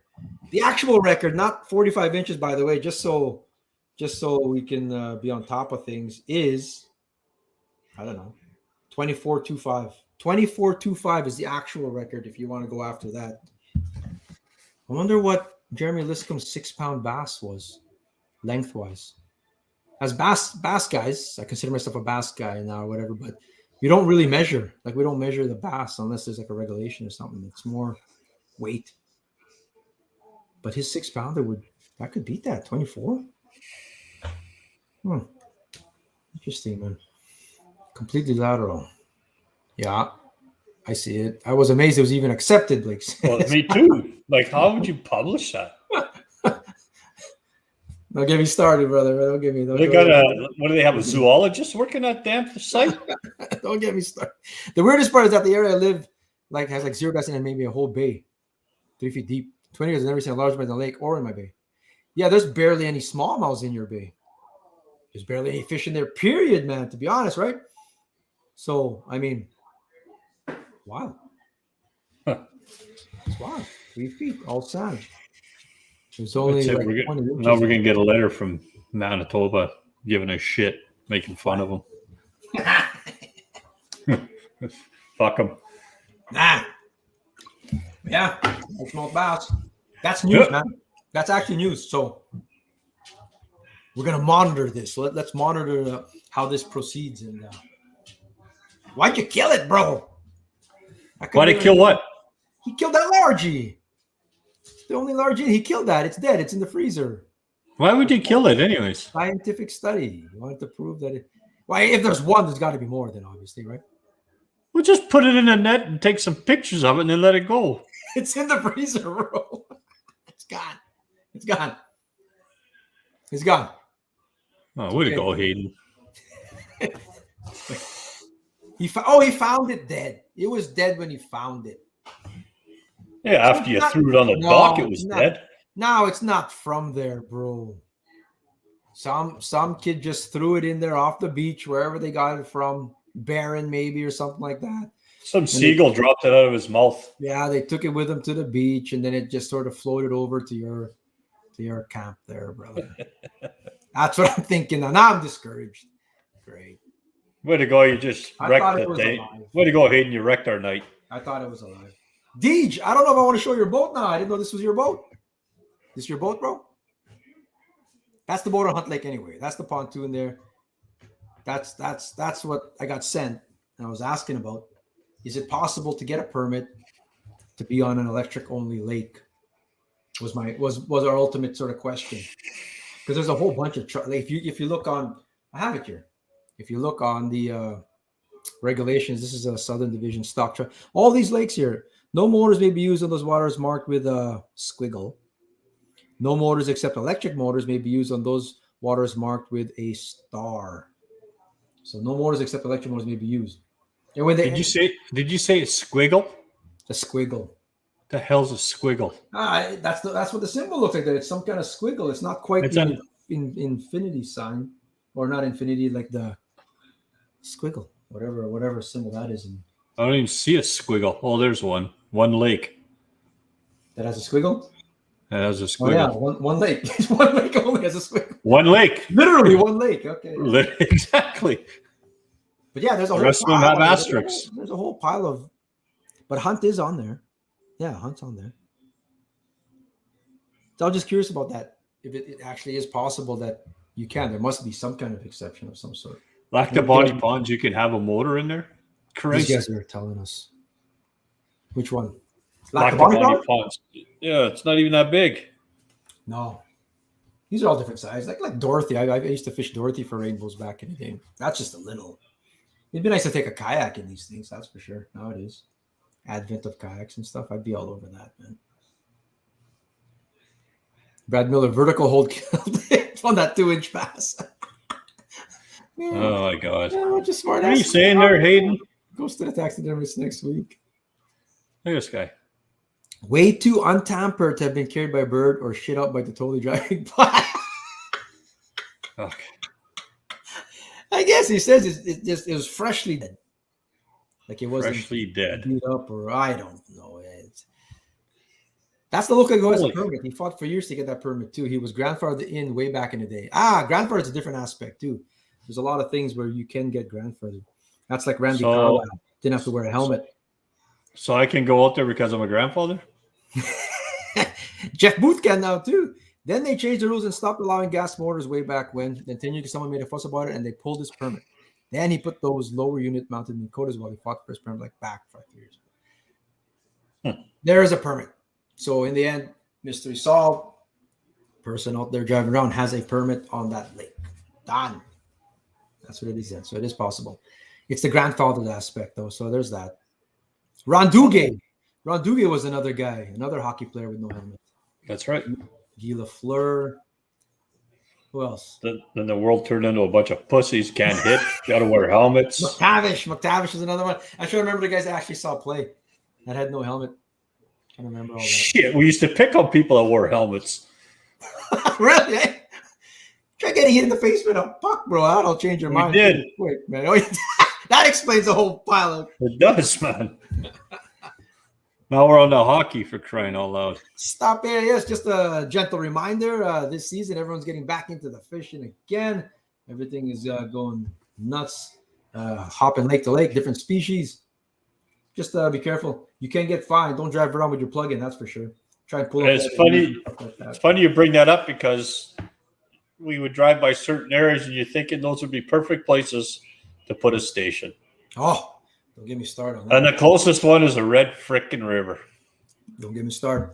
The actual record, not 45 inches, by the way, just so we can be on top of things, is, I don't know, 24.25. 24.25 is the actual record if you want to go after that. I wonder what Jeremy Liscombe's 6-pound bass was, lengthwise. As bass guys, I consider myself a bass guy now or whatever, but you don't really measure. Like, we don't measure the bass unless there's like a regulation or something. It's more weight. But his 6-pounder could beat that, 24. Interesting, man. Completely lateral. Yeah, I see it. I was amazed it was even accepted. Like, well, me too. Like, how would you publish that? Don't get me started, brother. What do they have? A zoologist working at damn site? Don't get me started. The weirdest part is that the area I live has like 0 bass and maybe a whole bay, 3 feet deep. 20 years, I've never seen a largemouth in the lake or in my bay. Yeah, there's barely any smallmouths in your bay. There's barely any fish in there, period, man, to be honest, right? So, I mean, wow. It's wild. 3 feet, all sand. There's only now we're going to get a letter from Manitoba giving us shit, making fun of them. Fuck them. Nah. Yeah, small bass. That's news, man. That's actually news. So we're gonna monitor this. Let's monitor how this proceeds. And why'd you kill it, bro? Why'd he kill what? He killed that largie. It's the only largie. He killed that. It's dead. It's in the freezer. Why would you kill it, anyways? Scientific study. You wanted to prove that it. Why? If there's one, there's got to be more. Then obviously, right? We'll just put it in a net and take some pictures of it and then let it go. It's in the freezer, bro. It's gone. It's gone. It's gone. Oh, way to go, Hayden. He found it dead. It was dead when he found it. Yeah, after you threw it on the dock, it was dead. No, it's not from there, bro. Some kid just threw it in there off the beach, wherever they got it from. Barren maybe or something like that. Some seagull dropped it out of his mouth. Yeah, they took it with them to the beach, and then it just sort of floated over to your camp there, brother. That's what I'm thinking. Now I'm discouraged. Great. Way to go! You just wrecked the day. Way to go, Hayden! You wrecked our night. I thought it was alive. Deej, I don't know if I want to show your boat now. I didn't know this was your boat. This your boat, bro? That's the boat on Hunt Lake anyway. That's the pontoon there. That's what I got sent, and I was asking about. Is it possible to get a permit to be on an electric only lake? Was our ultimate sort of question. Because there's a whole bunch of if you look on, I have it here. If you look on the Regulations. This is a Southern Division stock truck. All these lakes here. No motors may be used on those waters marked with a squiggle. No motors except electric motors may be used on those waters marked with a star. So no motors except electric motors may be used. And when they Did you say a squiggle? a squiggle. The hell's a squiggle? That's what the symbol looks like. That it's some kind of squiggle. It's not quite It's the infinity sign, or not infinity like the squiggle, whatever symbol that is. I don't even see a squiggle. Oh, there's one. One lake. That has a squiggle. That has a Oh squiggle. yeah, one lake. One lake only has a squiggle. One lake. Literally one lake. Okay. Exactly. But yeah, there's a The whole rest of them pile. have asterisks. There's a whole pile of. But Hunt is on there. Yeah, Hunt's on there. So I'm just curious about that. If it actually is possible that you can, there must be some kind of exception of some sort. Like the body ponds, you can have a motor in there. These Crazy. guys are telling us. Which one? Like the body ponds. Yeah, it's not even that big. No. These are all different sizes. Like Dorothy. I used to fish Dorothy for rainbows back in the day. That's just a little. It'd be nice to take a kayak in these things, that's for sure. Nowadays. Advent of kayaks and stuff. I'd be all over that, man. Brad Miller, vertical hold killed on that 2-inch pass. Oh my God. Yeah, what are you saying there, Hayden? Goes to the taxidermist next week. Look at this guy. Way too untampered to have been carried by a bird or shit up by the totally driving by. Okay. I guess he says it was freshly dead. Like it wasn't Freshly dead. beat up, or I don't know. That's the local guy who has a permit. He fought for years to get that permit too. He was grandfathered in way back in the day. Grandfather is a different aspect too. There's a lot of things where you can get grandfathered. That's like Randy Carlisle. Didn't have to wear a helmet. So I can go out there because I'm a grandfather? Jeff Booth can now too. Then they changed the rules and stopped allowing gas motors way back when. Then 10 years, someone made a fuss about it and they pulled his permit. Then he put those lower unit mounted Minn Kotas while he fought for his permit like back 5 years. There is a permit. So in the end, mystery solved. Person out there driving around has a permit on that lake. Done. That's what it is then. So it is possible. It's the grandfather aspect though. So there's that. Ron Duguay. Ron Duguay was another guy, another hockey player with no helmet. That's right. Guy Lafleur. Who else? Then the world turned into a bunch of pussies. Can't hit. Got to wear helmets. McTavish is another one. I should remember the guys I actually saw play that had no helmet. I don't remember all that. Shit, we used to pick on people that wore helmets. Really? Try getting hit in the face with a puck, bro. That'll change your mind. We did. Quick, man. That explains the whole pile of. It does, man. Now we're on to hockey, for crying out loud. Stop there. Yes, just a gentle reminder. This season, everyone's getting back into the fishing again. Everything is going nuts. Hopping lake to lake, different species. Just be careful. You can get fined. Don't drive around with your plug-in, that's for sure. Try and pull up. It's funny. It's funny you bring that up because we would drive by certain areas and you're thinking those would be perfect places to put a station. Oh, don't get me started on that. And the closest one is a red frickin' river. Don't get me started.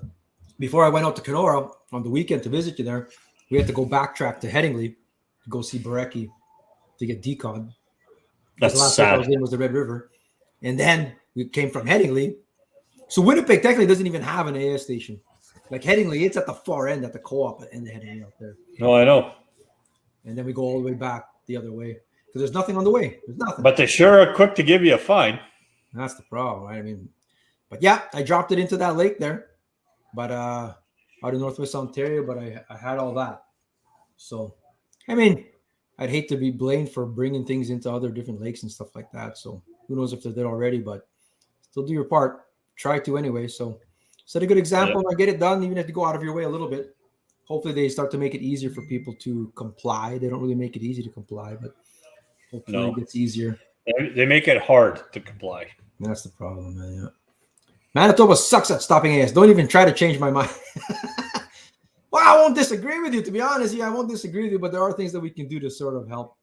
Before I went out to Kenora on the weekend to visit you there, we had to go backtrack to Headingley to go see Barecki to get decon. That's the last sad. place I was in was the Red River. And then we came from Headingley. So Winnipeg technically doesn't even have an AS station. Like Headingley, it's at the far end, at the co-op at end of Headingley out there. No, I know. And then we go all the way back the other way. Because there's nothing on the way. There's nothing. But they sure are quick to give you a fine. That's the problem, right? I mean, but yeah, I dropped it into that lake there. But out in Northwest Ontario, but I had all that. So, I mean, I'd hate to be blamed for bringing things into other different lakes and stuff like that. So who knows if they're there already, but still do your part. Try to anyway. So set a good example and get it done, even if you go out of your way a little bit. Hopefully they start to make it easier for people to comply. They don't really make it easy to comply, but hopefully it gets easier. They make it hard to comply. That's the problem, man. Yeah. Manitoba sucks at stopping AS. Don't even try to change my mind. Well, I won't disagree with you, to be honest. Yeah, I won't disagree with you, but there are things that we can do to sort of help.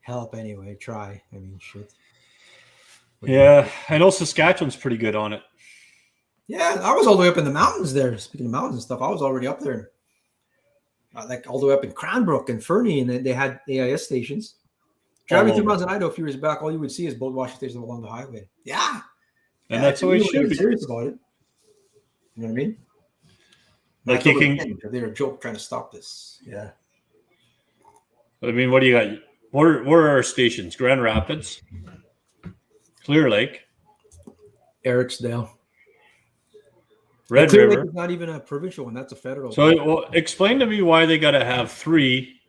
Help anyway. Try. I mean, shit. But yeah, I know Saskatchewan's pretty good on it. Yeah, I was all the way up in the mountains there. Speaking of mountains and stuff, I was already up there. Like all the way up in Cranbrook and Fernie, and they had AIS stations. Driving all through over. Mountain Idaho a few years back, all you would see is boat washing stations along the highway. Yeah. And that's the way it should be. Serious about it. You know what I mean? Like you can. They're a joke trying to stop this. Yeah. I mean, what do you got? Where are our stations? Grand Rapids, Clear Lake, Ericsdale. Red Clear River. Lake is not even a provincial one. That's a federal. So, well, explain to me why they got to have 3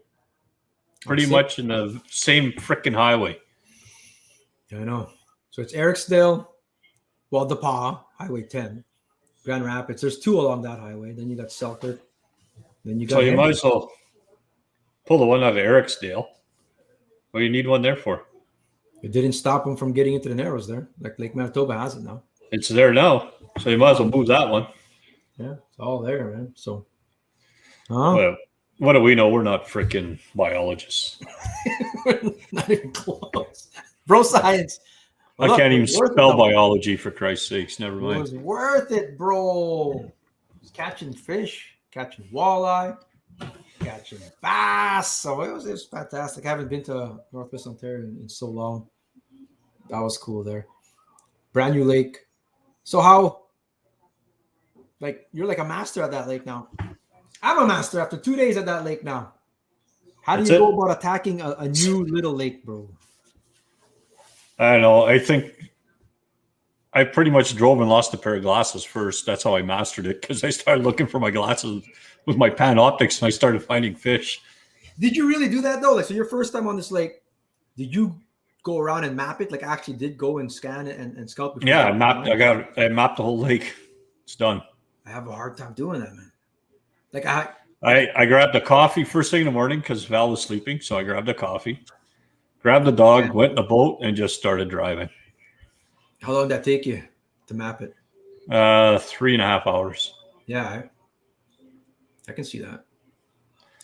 pretty much in the same freaking highway. I know. So it's Ericsdale, well, DePaul, Highway 10, Grand Rapids. There's 2 along that highway. Then you got Selkirk. Then you got. So you might as well pull the one out of Ericsdale. What do you need one there for? It didn't stop them from getting into the Narrows there. Like Lake Manitoba has it now. It's there now. So you might as well move that one. Yeah, it's all there, man. So, well, what do we know? We're not freaking biologists. Not even close. Bro, science. Well, I can't even spell biology, for Christ's sakes. Never mind. It was worth it, bro. Catching fish, catching walleye, catching bass. So it was fantastic. I haven't been to Northwest Ontario in so long. That was cool there. Brand new lake. So how, like, you're like a master at that lake now. I'm a master after 2 days at that lake now. How do you go about attacking a new little lake, bro? I don't know. I think I pretty much drove and lost a pair of glasses first. That's how I mastered it, because I started looking for my glasses with my Panoptics and I started finding fish. Did you really do that though? Like, so your first time on this lake, did you go around and map it? Like, actually did go and scan it and scout? Yeah, I mapped the whole lake. It's done. I have a hard time doing that, man. Like I grabbed a coffee first thing in the morning because Val was sleeping. So I grabbed a coffee, grabbed the dog, went in the boat, and just started driving. How long did that take you to map it? 3.5 hours. Yeah, I can see that.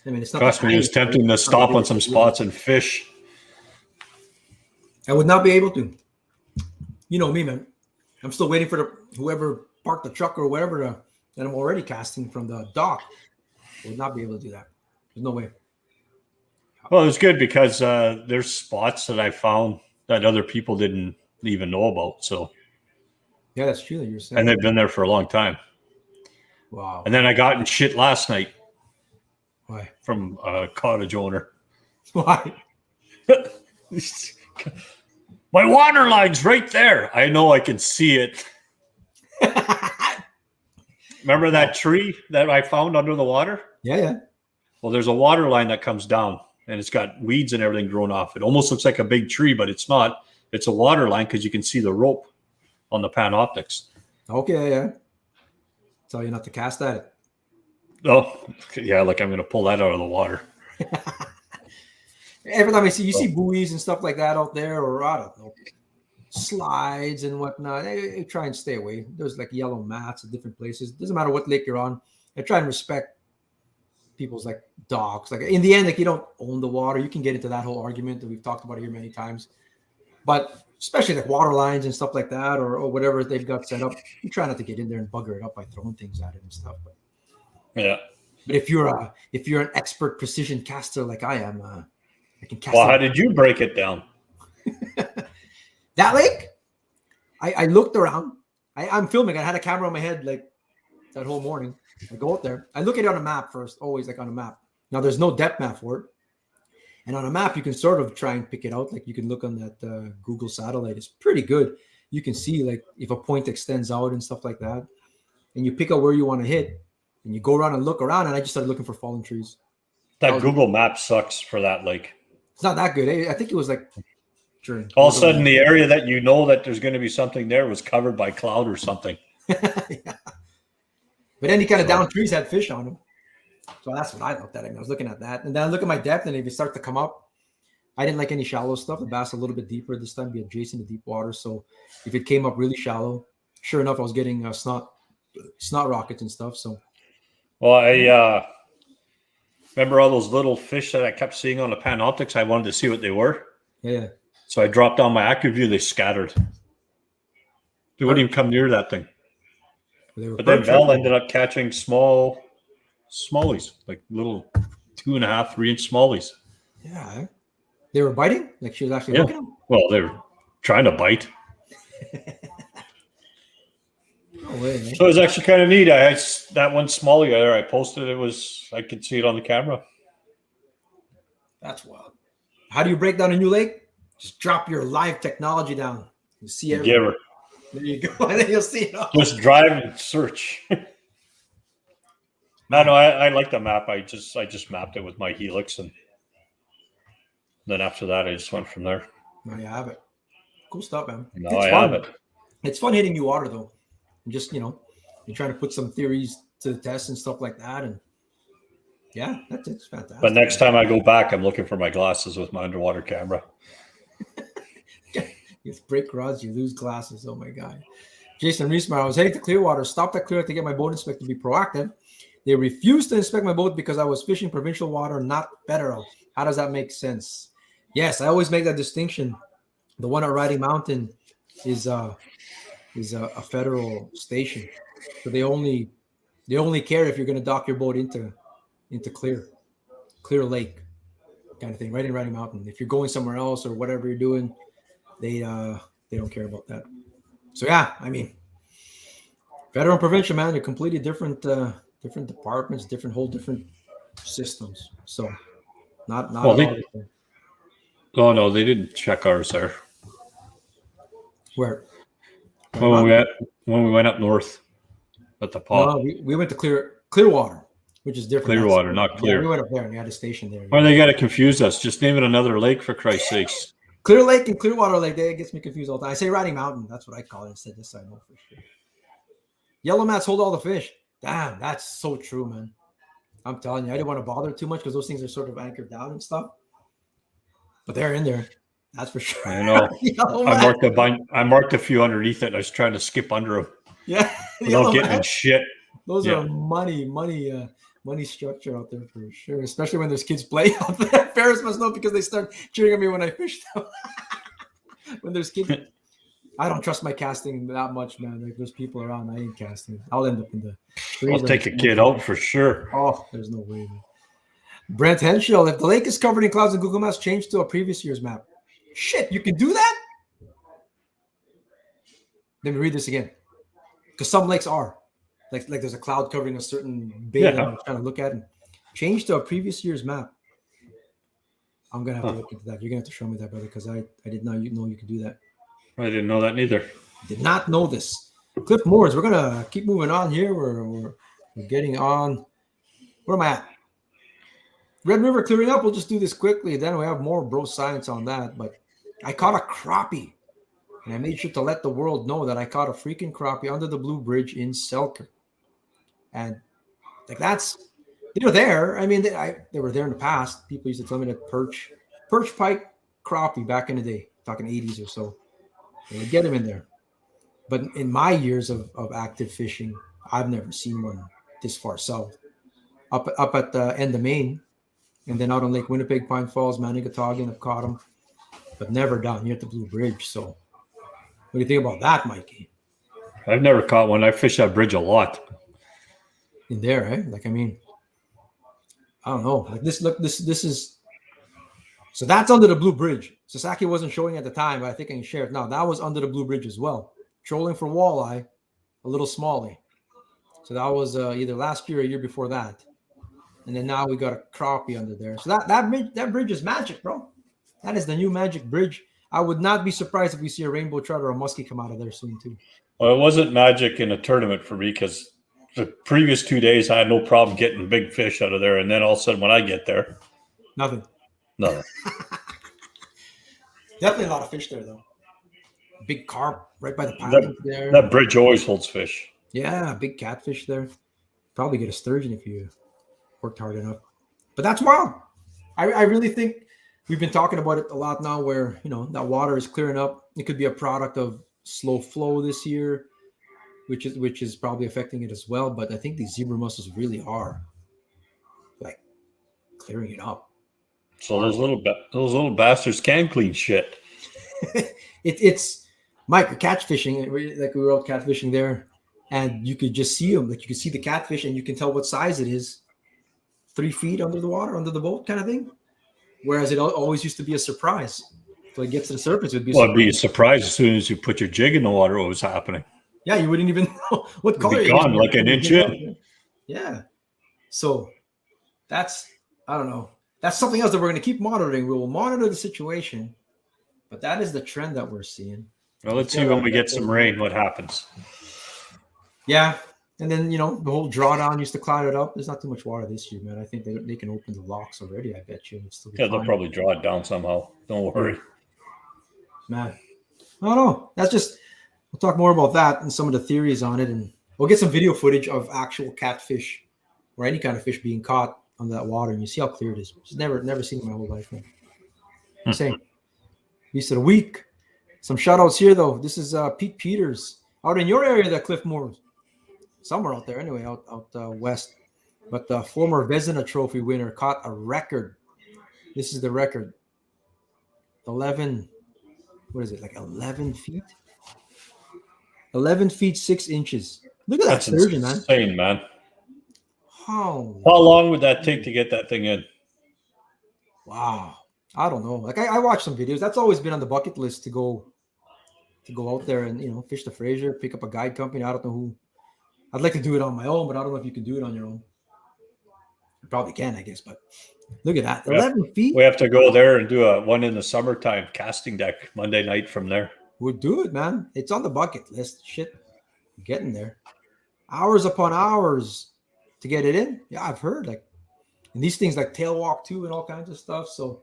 I mean, it's not. Trust me, it was tempting to stop on some spots and fish. I would not be able to. You know me, man. I'm still waiting for whoever parked the truck or whatever that I'm already casting from the dock. I would not be able to do that. There's no way. Well, it's good because there's spots that I found that other people didn't even know about. So yeah, that's true. You're saying, and they've been there for a long time. Wow. And then I got in shit last night. Why? From a cottage owner. Why? My water line's right there. I know, I can see it. Remember that tree that I found under the water? Yeah. Well, there's a water line that comes down and it's got weeds and everything growing off. It almost looks like a big tree, but it's not. It's a water line because you can see the rope on the Panoptics. Okay, yeah. Tell you not to cast at it. Oh, yeah, like I'm going to pull that out of the water. Every time you see buoys and stuff like that out there, or I don't know, slides and whatnot, I try and stay away. There's like yellow mats at different places. Doesn't matter what lake you're on. I try and respect people's like docks. Like in the end, like you don't own the water. You can get into that whole argument that we've talked about here many times. But especially like water lines and stuff like that, or whatever they've got set up, you try not to get in there and bugger it up by throwing things at it and stuff. But yeah. But if you're an expert precision caster like I am, I can cast. Well, how did you break it down? That lake? I looked around. I'm filming. I had a camera on my head like that whole morning. I go out there. I look at it on a map first, always like on a map. Now there's no depth map for it. And on a map, you can sort of try and pick it out. Like you can look on that Google satellite. It's pretty good. You can see like if a point extends out and stuff like that. And you pick out where you want to hit. And you go around and look around. And I just started looking for fallen trees. That Google map sucks for that lake. It's not that good. I think it was like during. All of a sudden, the area that you know that there's going to be something there was covered by cloud or something. Yeah. But any kind of down trees had fish on them. So that's what I looked at. I was looking at that. And then I look at my depth, and if you start to come up, I didn't like any shallow stuff. The bass a little bit deeper this time, be adjacent to deep water. So if it came up really shallow, sure enough, I was getting snot rockets and stuff. So, well, I remember all those little fish that I kept seeing on the Panoptics. I wanted to see what they were. Yeah. So I dropped down my AccuView. They scattered. They wouldn't even come near that thing. But then Val ended up catching smallies, like little 2.5, 3 inch smallies. Yeah. They were biting? Like she was actually Yeah. looking at them? Well, they were trying to bite. No way, man. So it was actually kind of neat. I had that one smallie there. I posted it. I could see it on the camera. That's wild. How do you break down a new lake? Just drop your live technology down. You see everything. Giver. There you go. And then you'll see it all. Just drive and search. No, I like the map. I just mapped it with my Helix, and then after that, I just went from there. Now you have it. Cool stuff, man. Now It's I fun. have it. It's fun hitting new water, though. And just, you're trying to put some theories to the test and stuff like that. And yeah, it's fantastic. But next time I go back, I'm looking for my glasses with my underwater camera. You break rods, you lose glasses. Oh my God. Jason Reesmeyer, I was heading to Clearwater, stopped at Clearwater to get my boat inspected to be proactive. They refused to inspect my boat because I was fishing provincial water, not federal. How does that make sense? Yes, I always make that distinction. The one at Riding Mountain is a federal station, so they only care if you're going to dock your boat into Clear Lake kind of thing, right in Riding Mountain. If you're going somewhere else or whatever you're doing, they don't care about that. So yeah, I mean, federal and provincial, man, they're completely different departments, different systems. So not Well, at all. oh no, they didn't check ours there. Where? When we went up north at the pond. No, we went to Clearwater, which is different. Clearwater, not Clear. Yeah, we went up there and we had a station there. Or they got to confuse us. Just name it another lake for Christ's sakes. Clear Lake and Clearwater Lake, that gets me confused all the time. I say Riding Mountain. That's what I call it instead. This I know for sure. Yellow mats hold all the fish. Damn, that's so true, man. I'm telling you, I didn't want to bother too much because those things are sort of anchored down and stuff. But they're in there. That's for sure. I know. I marked a few underneath it. And I was trying to skip under them. Yeah. Without getting in shit. Those are money structure out there for sure. Especially when there's kids play out there. Ferris must know because they start cheering at me when I fish them. When there's kids. I don't trust my casting that much, man. Like there's people around, I ain't casting. I'll end up in the I'll take a kid out for sure. Oh, there's no way, man. Brent Henshaw, if the lake is covered in clouds and Google Maps, change to a previous year's map. Shit, you can do that? Let me read this again. Because some lakes are. Like there's a cloud covering a certain bay that I'm trying to look at. And change to a previous year's map. I'm going to have to look into that. You're going to have to show me that, brother, because I did not know you could do that. I didn't know that neither. Did not know this. Cliff Moores, we're going to keep moving on here. We're getting on. Where am I at? Red River clearing up. We'll just do this quickly. Then we have more bro science on that. But I caught a crappie. And I made sure to let the world know that I caught a freaking crappie under the Blue Bridge in Selkirk. And like they were there. I mean, they were there in the past. People used to tell me that perch pike, crappie back in the day, talking 80s or so. They would get them in there. But in my years of active fishing, I've never seen one this far south. Up at the end of Maine, and then out on Lake Winnipeg, Pine Falls, Manigatawgan, I've caught them, but never down here at the Blue Bridge. So what do you think about that, Mikey? I've never caught one. I fish that bridge a lot. In there, eh? Like, I mean, I don't know. Like this is, so that's under the Blue Bridge. Sasaki wasn't showing at the time, but I think I can share it now. That was under the Blue Bridge as well. Trolling for walleye, a little smallie. So that was either last year or year before that. And then now we got a crappie under there. So that bridge is magic, bro. That is the new magic bridge. I would not be surprised if we see a rainbow trout or a muskie come out of there soon too. Well, it wasn't magic in a tournament for me because the previous 2 days I had no problem getting big fish out of there. And then all of a sudden when I get there, nothing. Definitely a lot of fish there, though. Big carp right by the pond there. That bridge always holds fish. Yeah, big catfish there. Probably get a sturgeon if you worked hard enough. But that's wild. I really think we've been talking about it a lot now where, that water is clearing up. It could be a product of slow flow this year, which is probably affecting it as well. But I think these zebra mussels really are like clearing it up. So those little bastards can clean shit. It's Mike, you're catch fishing, like we were out catfishing there, and you could just see them. Like you could see the catfish, and you can tell what size it is. 3 feet under the water, under the boat, kind of thing. Whereas it always used to be a surprise. So it gets to the surface, it'd be a Well, surprise. it'd be a surprise as soon as you put your jig in the water what was happening. Yeah, you wouldn't even know what It'd color be it is. gone like an inch in. Yeah. So that's, I don't know. That's something else that we're going to keep monitoring. We will monitor the situation, but that is the trend that we're seeing. Well, let's see when we get some rain what happens. Yeah. And then, the whole drawdown used to cloud it up. There's not too much water this year, man. I think they can open the locks already, I bet you. It's still Yeah, they'll probably draw it down somehow. Don't worry. Man. I don't know. That's just, we'll talk more about that and some of the theories on it. And we'll get some video footage of actual catfish or any kind of fish being caught on that water. And you see how clear it is. Just never seen it in my whole life, man. Same. Beast of the week. Some shout outs here, though. This is Pete Peters out in your area, that Cliff Moores. Somewhere out there, anyway, out west. But the former Vezina Trophy winner caught a record. This is the record. 11 feet? 11 feet, 6 inches. Look at that sturgeon, man. Insane, man. How long would that take to get that thing in? Wow. I don't know. Like I watched some videos. That's always been on the bucket list to go out there and fish the Fraser, pick up a guide company. I don't know who. I'd like to do it on my own, but I don't know if you can do it on your own. You probably can, I guess. But look at that. 11 feet. We have to go there and do a one in the summertime casting deck Monday night from there. We'll do it, man. It's on the bucket list. Shit. Getting there. Hours upon hours to get it in. Yeah, I've heard. And these things like tail walk too and all kinds of stuff. So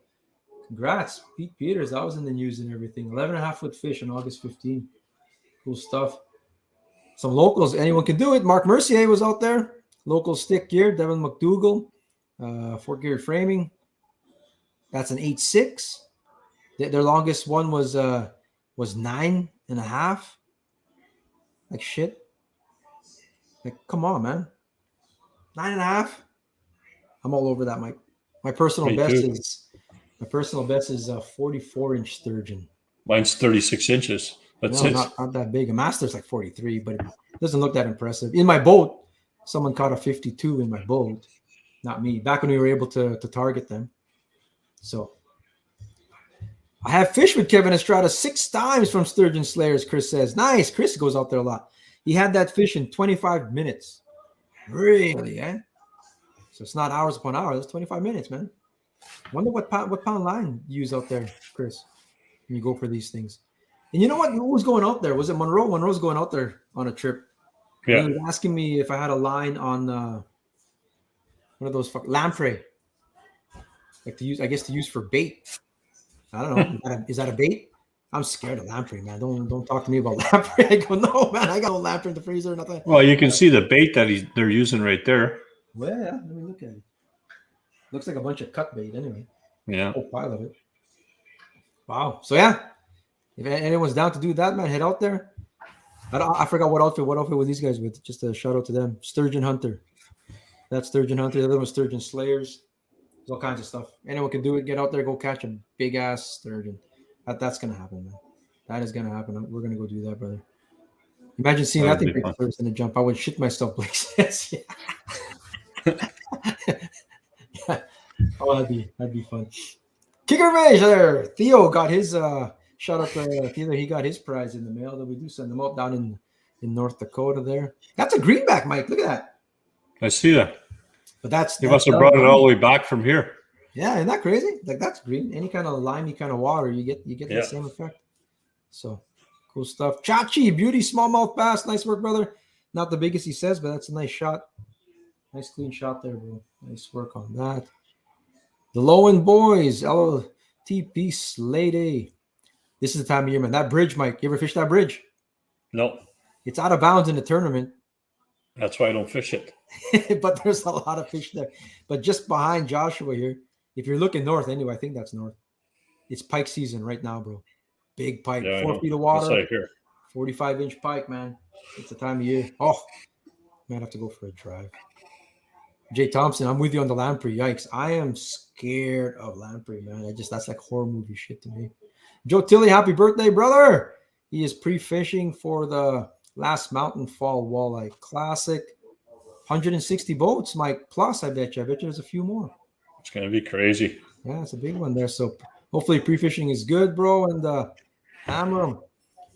congrats, Pete Peters. That was in the news and everything. 11.5-foot fish on August 15. Cool stuff. Some locals. Anyone can do it. Mark Mercier was out there. Local stick gear. Devin McDougall. Fort gear framing. That's an 8.6. Their longest one was 9.5. Like shit. Like, come on, man. 9.5. I'm all over that, Mike. My personal best is a 44-inch sturgeon. Mine's 36 inches. That's it. Not that big. A master's like 43, but it doesn't look that impressive. In my boat, someone caught a 52 in my boat. Not me. Back when we were able to target them. So I have fished with Kevin Estrada 6 times from Sturgeon Slayers, Chris says. Nice. Chris goes out there a lot. He had that fish in 25 minutes. Really, eh? So it's not hours upon hours. It's 25 minutes, man. Wonder what pound line you use out there, Chris, when you go for these things. And you know what? Who was going out there? Was it Monroe? Monroe's going out there on a trip. Yeah. He was asking me if I had a line on one of those lamprey. Like to use for bait. I don't know. Is that a bait? I'm scared of lamprey, man. Don't talk to me about lamprey. I go, no, man. I got no lamprey in the freezer or nothing. Well, you can see the bait that they're using right there. Well, yeah. Let me look at it. Looks like a bunch of cut bait anyway. Yeah. A whole pile of it. Wow. So yeah, if anyone's down to do that, man, head out there. I forgot what outfit were these guys with. Just a shout out to them. Sturgeon Hunter. That's Sturgeon Hunter. The other one's Sturgeon Slayers. There's all kinds of stuff. Anyone can do it. Get out there. Go catch a big ass sturgeon. That's gonna happen, man. That is gonna happen. We're gonna go do that, brother. Imagine seeing that thing first in the jump. I would shit myself, Blake says. Yeah. Oh, that'd be fun. Kicker Rage there. Theo got his shout out to Theo. He got his prize in the mail. That we do send them out down in North Dakota there. That's a greenback, Mike. Look at that. I see that. But you must have brought it all the way back from here. Yeah, isn't that crazy? Like that's green. Any kind of limey kind of water, you get the same effect. So cool stuff. Chachi, beauty, smallmouth bass. Nice work, brother. Not the biggest he says, but that's a nice shot. Nice clean shot there, bro. Nice work on that. The Lowen boys, LTP Slade. This is the time of year, man. That bridge, Mike. You ever fish that bridge? No. It's out of bounds in the tournament. That's why I don't fish it. But there's a lot of fish there. But just behind Joshua here, if you're looking north, anyway, I think that's north. It's pike season right now, bro. Big pike, 4 feet of water, 45-inch pike, man. It's the time of year. Oh, might have to go for a drive. Jay Thompson, I'm with you on the lamprey. Yikes. I am scared of lamprey, man. That's like horror movie shit to me. Joe Tilley, happy birthday, brother. He is pre-fishing for the last Mountain Fall Walleye Classic. 160 boats, Mike. Plus, I bet you there's a few more. It's going to be crazy. Yeah, it's a big one there. So hopefully pre-fishing is good, bro. And hammer 'em.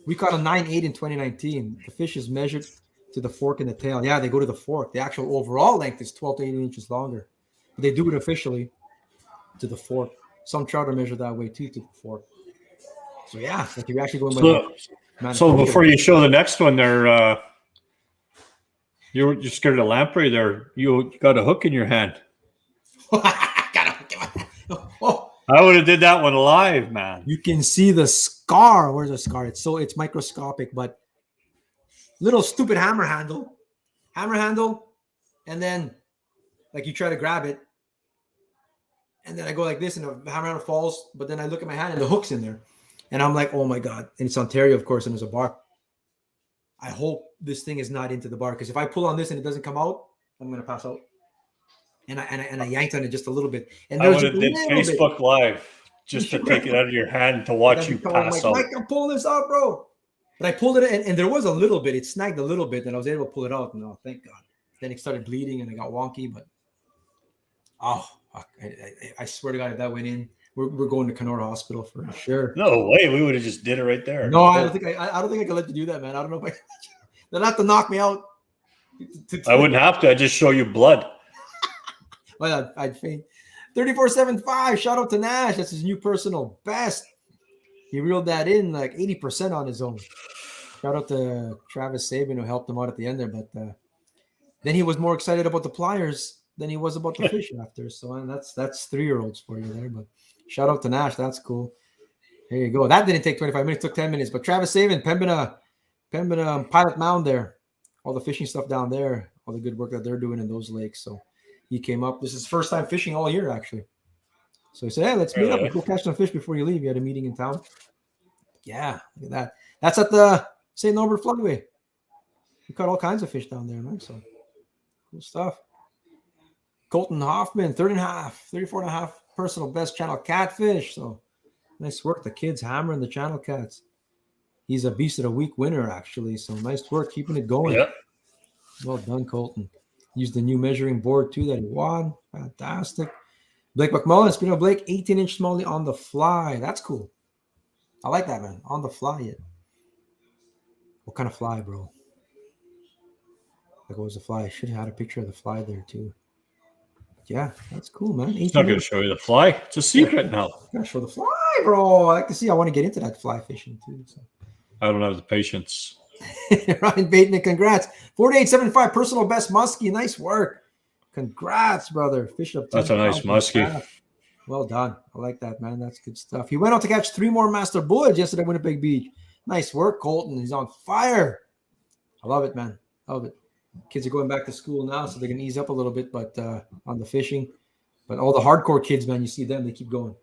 We caught a 9.8 in 2019. The fish is measured to the fork in the tail. Yeah, they go to the fork. The actual overall length is 12 to 18 inches longer. But they do it officially to the fork. Some trout are measured that way too, to the fork. So yeah, like you're actually going by the So manufacturer. before you show the next one, there, you're scared of lamprey. There, you got a hook in your hand. Oh, I would have did that one live, man. you can see the scar. Where's the scar? It's microscopic, but little stupid hammer handle, and then like you try to grab it, and then I go like this, and the hammer handle falls. But then I look at my hand, and the hook's in there, and I'm like, oh my god! And it's Ontario, of course, and there's a bar. I hope this thing is not into the bar, because if I pull on this and it doesn't come out, I'm gonna pass out. And I yanked on it just a little bit, and I there would was have just did Facebook Live just to take it out of your hand to watch you pass out. Mike, I'm pulling this out, bro. But I pulled it, and there was a little bit. It snagged a little bit, and I was able to pull it out. And thank God. Then it started bleeding, and it got wonky. But I swear to God, if that went in, we're going to Kenora Hospital for sure. No way, we would have just did it right there. No, I don't think I could let you do that, man. I don't know if they'll have to knock me out. I wouldn't have to. I just show you blood. Well, I'd faint. 3475. Shout out to Nash. That's his new personal best. He reeled that in like 80% on his own. Shout out to Travis Sabin, who helped him out at the end there. But then he was more excited about the pliers than he was about the fish after. So that's 3-year-olds for you there. But shout out to Nash. That's cool. There you go. That didn't take 25 minutes. Took 10 minutes. But Travis Sabin, Pembina Pilot Mound there. All the fishing stuff down there. All the good work that they're doing in those lakes. So he came up. This is his first time fishing all year, actually. So he said, hey, let's meet up and go catch some fish before you leave. You had a meeting in town. Yeah, look at that. That's at the St. Norbert Floodway. We caught all kinds of fish down there, man. So cool stuff. Colton Hoffman, 34.5 personal best channel catfish. So nice work. The kids hammering the channel cats. He's a Beast of the Week winner, actually. So nice work keeping it going. Yep. Well done, Colton. Used the new measuring board, too, that he won. Fantastic. Blake McMullen, speaking of Blake, 18-inch smallie on the fly. That's cool. I like that, man. On the fly yet. What kind of fly, bro? Like, what was the fly? I should have had a picture of the fly there, too. Yeah, that's cool, man. It's not going to show you the fly. It's a secret now. Gotta show the fly, bro. I like to see. I want to get into that fly fishing, too. So. I don't have the patience. Ryan Bateman, congrats. 4875 personal best muskie. Nice work. Congrats, brother. Fish up. That's a nice muskie. Well done. I like that, man. That's good stuff. He went out to catch 3 more master bullets yesterday at Winnipeg Beach. Nice work, Colton. He's on fire. I love it, man. Love it. Kids are going back to school now, so they can ease up a little bit, but on the fishing. But all the hardcore kids, man, you see them, they keep going.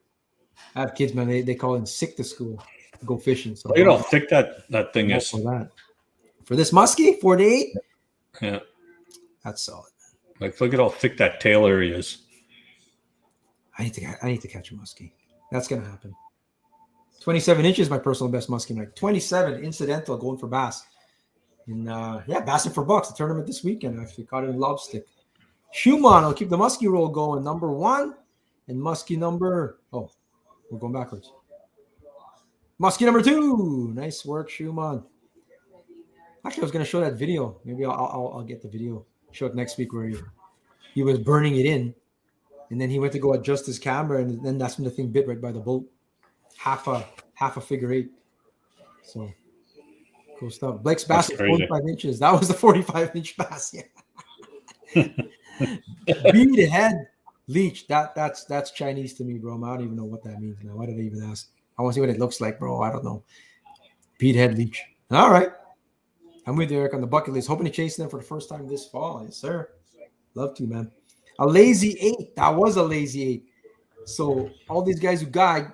I have kids, man, they call in sick to school to go fishing. So you know how thick that thing is. For that. For this muskie, 48? Yeah. That's solid. Like, look at how thick that tail area is. I need to catch a muskie. That's gonna happen. 27 inches, my personal best muskie night. 27 incidental going for bass. And bassing for bucks. The tournament this weekend. I actually caught it in lobstick. Schumann will keep the muskie roll going. Number 1 and muskie number. Oh, we're going backwards. Muskie number 2. Nice work, Schumann. Actually, I was gonna show that video. Maybe I'll get the video. Show it next week where he was burning it in. And then he went to go adjust his camera, and then that's when the thing bit right by the boat. Half a figure 8. So cool stuff. Blake's bass is 45 inches. That was the 45-inch bass. Yeah. Bead head leech. That's Chinese to me, bro. I don't even know what that means now. Why did I even ask? I want to see what it looks like, bro. I don't know. Bead head leech. All right. I'm with you, Eric, on the bucket list. Hoping to chase them for the first time this fall. Yes, sir. Love to, man. A lazy 8. That was a lazy 8. So all these guys who guide,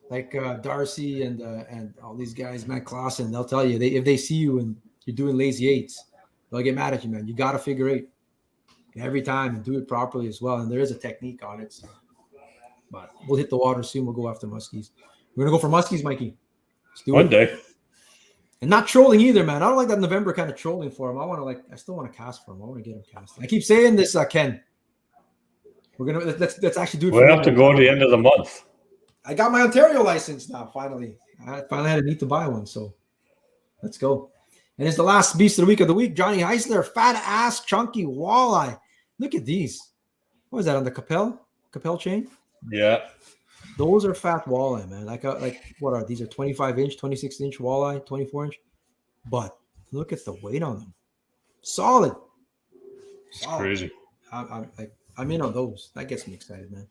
like Darcy and all these guys, Matt Clausen, they'll tell you if they see you and you're doing lazy 8s, they'll get mad at you, man. You got to figure 8 every time and do it properly as well. And there is a technique on it. So. But we'll hit the water soon. We'll go after muskies. We're gonna go for muskies, Mikey. Let's do One day. And not trolling either, man. I don't like that November kind of trolling for him. I still want to cast for him. I want to get him casting. I keep saying this, Ken. let's actually do it. We have to go to the end of the month. I got my Ontario license now. Finally, I finally had a need to buy one. So let's go. And it's the last beast of the week. Johnny Heisler, fat ass chunky walleye. Look at these. What is that on the Capel chain? Yeah. Those are fat walleye, man. Like what are these? Are 25-inch, 26-inch walleye, 24-inch. But look at the weight on them. Solid. It's crazy. I'm in on those. That gets me excited, man.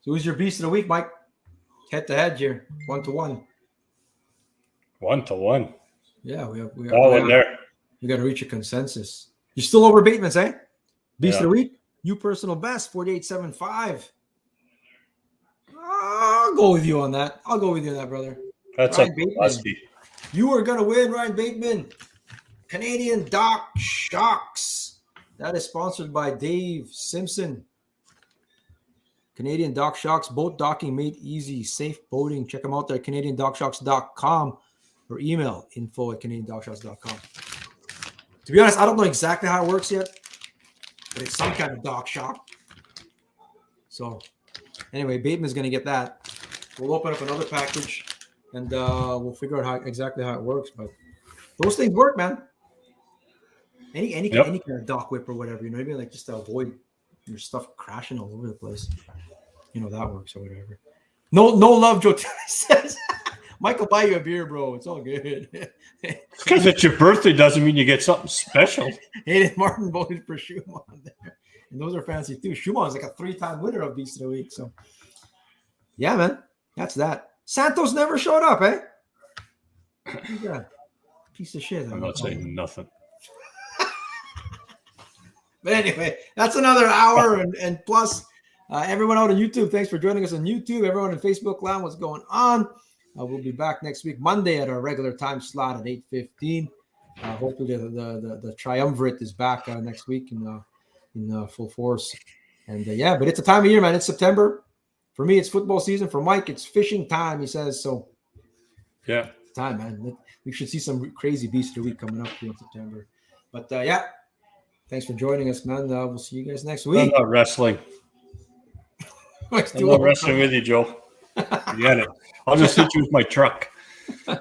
So who's your beast of the week, Mike? Head to head here, 1-1. 1-1. Yeah, we there. We got to reach a consensus. You're still over Bateman's, eh? Beast of the week. You personal best 48.75. I'll go with you on that. Brother. That's Ryan a Bateman. You are gonna win, Ryan Bateman. Canadian Dock Shocks. That is sponsored by Dave Simpson. Canadian Dock Shocks, boat docking made easy, safe boating. Check them out there at CanadianDockShocks.com or email info@CanadianDockShocks.com. To be honest, I don't know exactly how it works yet, but it's some kind of dock shock. So anyway, Bateman's going to get that. We'll open up another package and we'll figure out exactly how it works. But those things work, man. Any kind of dock whip or whatever, you know what I mean? Like just to avoid your stuff crashing all over the place. You know, that works or whatever. No love, Joe says. Michael, buy you a beer, bro. It's all good. Because it's your birthday doesn't mean you get something special. Hayden Martin voted for Schumann there. And those are fancy too. Schumann is like a 3-time winner of Beast of the Week. So, yeah, man. That's that. Santos never showed up, eh? Yeah. Piece of shit. I'm not saying nothing. But anyway, that's another hour and plus. Everyone out on YouTube, thanks for joining us on YouTube. Everyone in Facebook land, what's going on? We'll be back next week, Monday, at our regular time slot at 8:15. Hopefully the triumvirate is back next week in full force. And but it's a time of year, man. It's September. For me, it's football season. For Mike, it's fishing time, he says. So yeah, it's time, man. We should see some crazy Beast of the Week coming up here in September. But thanks for joining us, man. We'll see you guys next week. I'm not wrestling. I'm not wrestling with you, Joe. Forget it. I'll just hit you with my truck. So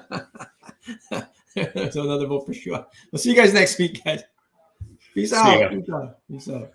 another vote for sure. We'll see you guys next week, guys. Peace out. Peace out.